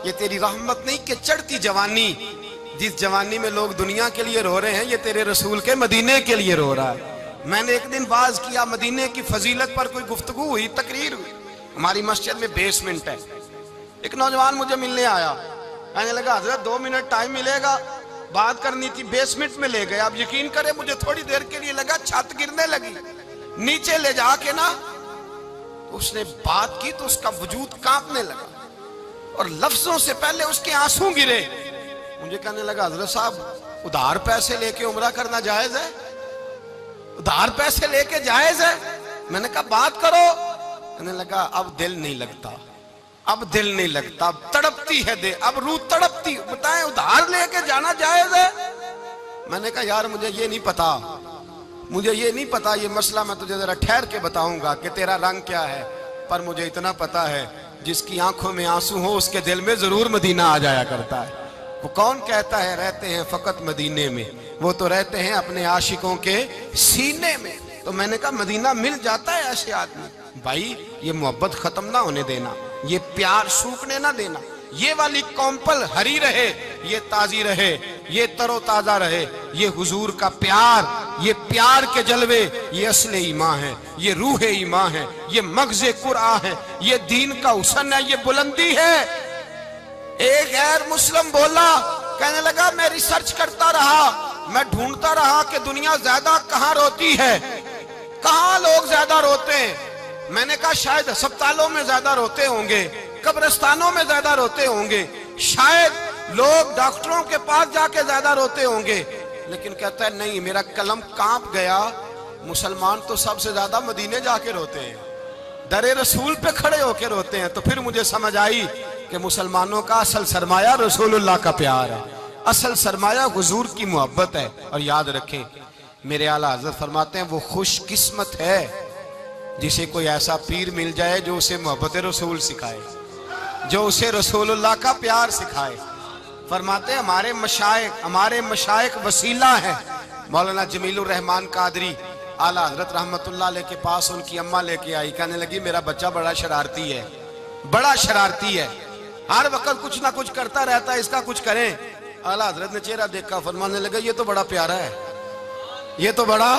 ये तेरी रहमत नहीं कि चढ़ती जवानी, जिस जवानी में लोग दुनिया के लिए रो रहे हैं, ये तेरे रसूल के मदीने के लिए रो रहा है। मैंने एक दिन वाज किया, मदीने की फजीलत पर कोई गुफ्तगू हुई, तकरीर हुई। हमारी मस्जिद में बेसमेंट है। एक नौजवान मुझे मिलने आया, कहने लगा हजरत 2 मिनट टाइम मिलेगा, बात करनी थी। बेसमेंट में ले गए। आप यकीन करें मुझे थोड़ी देर के लिए लगा छत गिरने लगी। नीचे ले जाके ना उसने बात की तो उसका वजूद कांपने लगा और लफ्जों से पहले उसके आंसू गिरे। मुझे कहने लगा हजरत साहब उधार पैसे लेके उम्रा करना जायज है? उधार पैसे लेके जायज है? मैंने कहा बात करो। कहने लगा अब दिल नहीं लगता, अब दिल नहीं लगता, अब तड़पती है दे, अब रूह तड़पती। बताएं उधार लेके जाना जायज है? मैंने कहा यार मुझे ये नहीं पता, ये मसला मैं तुझे जरा ठहर के बताऊंगा कि तेरा रंग क्या है। पर मुझे इतना पता है जिसकी आंखों में आंसू हो उसके दिल में जरूर मदीना आ जाया करता है। वो कौन कहता है रहते हैं फकत मदीने में, वो तो रहते हैं अपने आशिकों के सीने में। तो मैंने कहा मदीना मिल जाता है ऐसे आदमी। भाई ये मोहब्बत खत्म ना होने देना, ये प्यार सूखने ना देना। ये वाली कॉम्पल हरी रहे, ये ताजी रहे, ये तरोताजा रहे। ये हुजूर का प्यार, ये प्यार के जलवे, ये असले ईमान है, ये रूह ईमान है, ये मगज़े कुरान है, ये दीन का हुस्न है, ये बुलंदी है। एक गैर मुस्लिम बोला, कहने लगा मैं रिसर्च करता रहा, मैं ढूंढता रहा कि दुनिया ज्यादा कहां रोती है, कहां लोग ज्यादा रोते हैं। मैंने कहा शायद अस्पतालों में ज्यादा रोते होंगे, कब्रिस्तानों में ज्यादा रोते होंगे, शायद लोग डॉक्टरों के पास जाके ज्यादा रोते होंगे। लेकिन कहता है नहीं, मेरा कलम कांप गया। मुसलमान तो सबसे ज्यादा मदीने जाके रोते हैं, दरे रसूल पे खड़े होके रोते हैं। तो फिर मुझे समझ आई कि मुसलमानों का असल सरमाया रसूलुल्लाह का प्यार है, असल सरमाया हुजूर की मोहब्बत है। और याद रखें मेरे आला हज़रत फरमाते हैं वो खुशकिस्मत है जिसे कोई ऐसा पीर मिल जाए जो उसे मोहब्बत रसूल सिखाए, जो उसे रसूलुल्लाह का प्यार सिखाए। फरमाते हैं हमारे मशाइख वसीला है। मौलाना जमीलुर रहमान कादरी आला हजरत रहमतुल्लाह अलैह के पास उनकी अम्मा लेके आई। कहने लगी मेरा बच्चा बड़ा शरारती है, बड़ा शरारती है, हर वक्त कुछ ना कुछ करता रहता है, इसका कुछ करें। आला हजरत ने चेहरा देखा, फरमाने लगा ये तो बड़ा प्यारा है, ये तो बड़ा,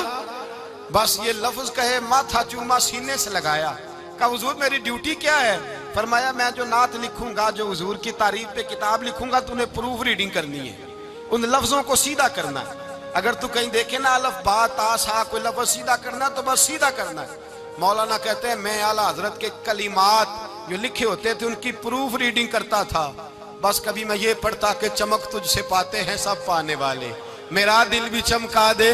बस ये लफ्ज कहे माथा चूमा सीने से लगाया। कहा हुजूर मेरी ड्यूटी क्या है? फरमाया मैं जो नात लिखूंगा, जो हुजूर की तारीफ पे किताब लिखूंगा, तूने प्रूफ रीडिंग करनी है, उन लफ्जों को सीधा करना है। अगर तू कहीं देखे ना अलफ बा ता सा कोई लफ्ज सीधा करना तो बस सीधा करना है। मौलाना कहते हैं मैं आला हजरत के कलिमात जो लिखे होते थे उनकी प्रूफ रीडिंग करता था। बस कभी मैं ये पढ़ता कि चमक तुझसे पाते हैं सब पाने वाले, मेरा दिल भी चमका दे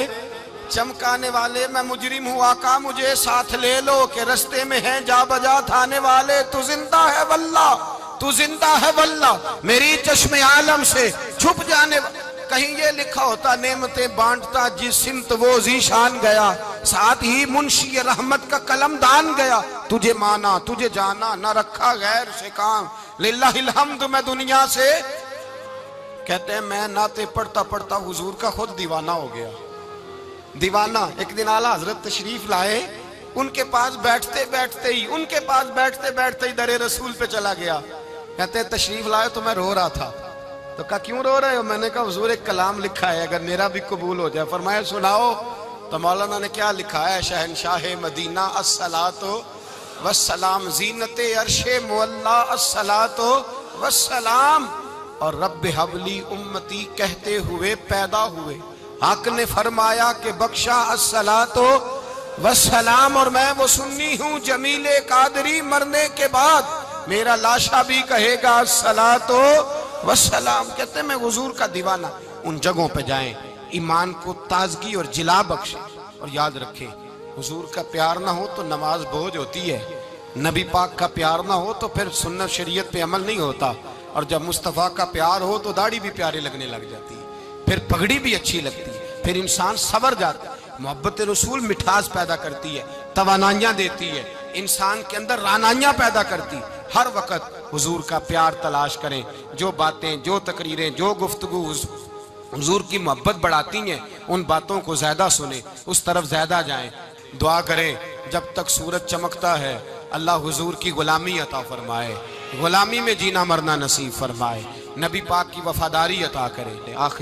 चमकाने वाले। मैं मुजरिम हूँ आका मुझे साथ ले लो कि रस्ते में है जा बजा थाने वाले। तू जिंदा है वल्ला, तू जिंदा है वल्ला, मेरी चश्मे आलम से छुप जाने। कहीं ये लिखा होता नेमतें बांटता जिस सिमत वो जीशान गया, साथ ही मुंशी रहमत का कलम दान गया। तुझे माना तुझे जाना न रखा गैर से काम, लिल्लाहिल हम्द मैं दुनिया से। कहते हैं मैं नाते पढ़ता पढ़ता हुजूर का खुद दीवाना हो गया, दीवाना। एक दिन आला हजरत तशरीफ लाए, उनके पास बैठते बैठते ही दरे रसूल पे चला गया। कहते हैं तशरीफ लाए तो मैं रो रहा था। तो कहा क्यों रो रहे हो? मैंने कहा हुजूर एक कलाम लिखा है, अगर मेरा भी कबूल हो जाए। फरमाया सुनाओ। तो मौलाना ने क्या लिखा है? शहनशाह मदीना अस्सलातो वस्सलाम, जीनते अर्शे मुअल्ला अस्सलातो वस्सलाम, और रब्ब हबली उम्मती कहते हुए पैदा हुए। हक ने फरमाया कि बख्शा अस्सलातो वस्सलाम, और मैं वो सुन्नी हूँ जमीले कादरी, मरने के बाद मेरा लाशा भी कहेगा अस्सलातो वस्सलाम। कहते मैं हुजूर का दीवाना। उन जगहों पे जाएं, ईमान को ताजगी और जिला बख्शे। और याद रखें, हुजूर का प्यार ना हो तो नमाज बोझ होती है, नबी पाक का प्यार ना हो तो फिर सुन्नत शरीयत पे अमल नहीं होता, और जब मुस्तफ़ा का प्यार हो तो दाढ़ी भी प्यारी लगने लग जाती है, फिर पगड़ी भी अच्छी लगती है, फिर इंसान सवर जाता है। मोहब्बत रसूल मिठास पैदा करती है, तवानाइयाँ देती है, इंसान के अंदर रानाइयाँ पैदा करती है। हर वक्त हुजूर का प्यार तलाश करें। जो बातें, जो तकरीरें, जो गुफ्तगू हुजूर की मोहब्बत बढ़ाती हैं, उन बातों को ज्यादा सुने, उस तरफ ज्यादा जाएं। दुआ करें जब तक सूरज चमकता है अल्लाह हुजूर की गुलामी अता फरमाए, गुलामी में जीना मरना नसीब फरमाए, नबी पाक की वफादारी अता करे। आखिर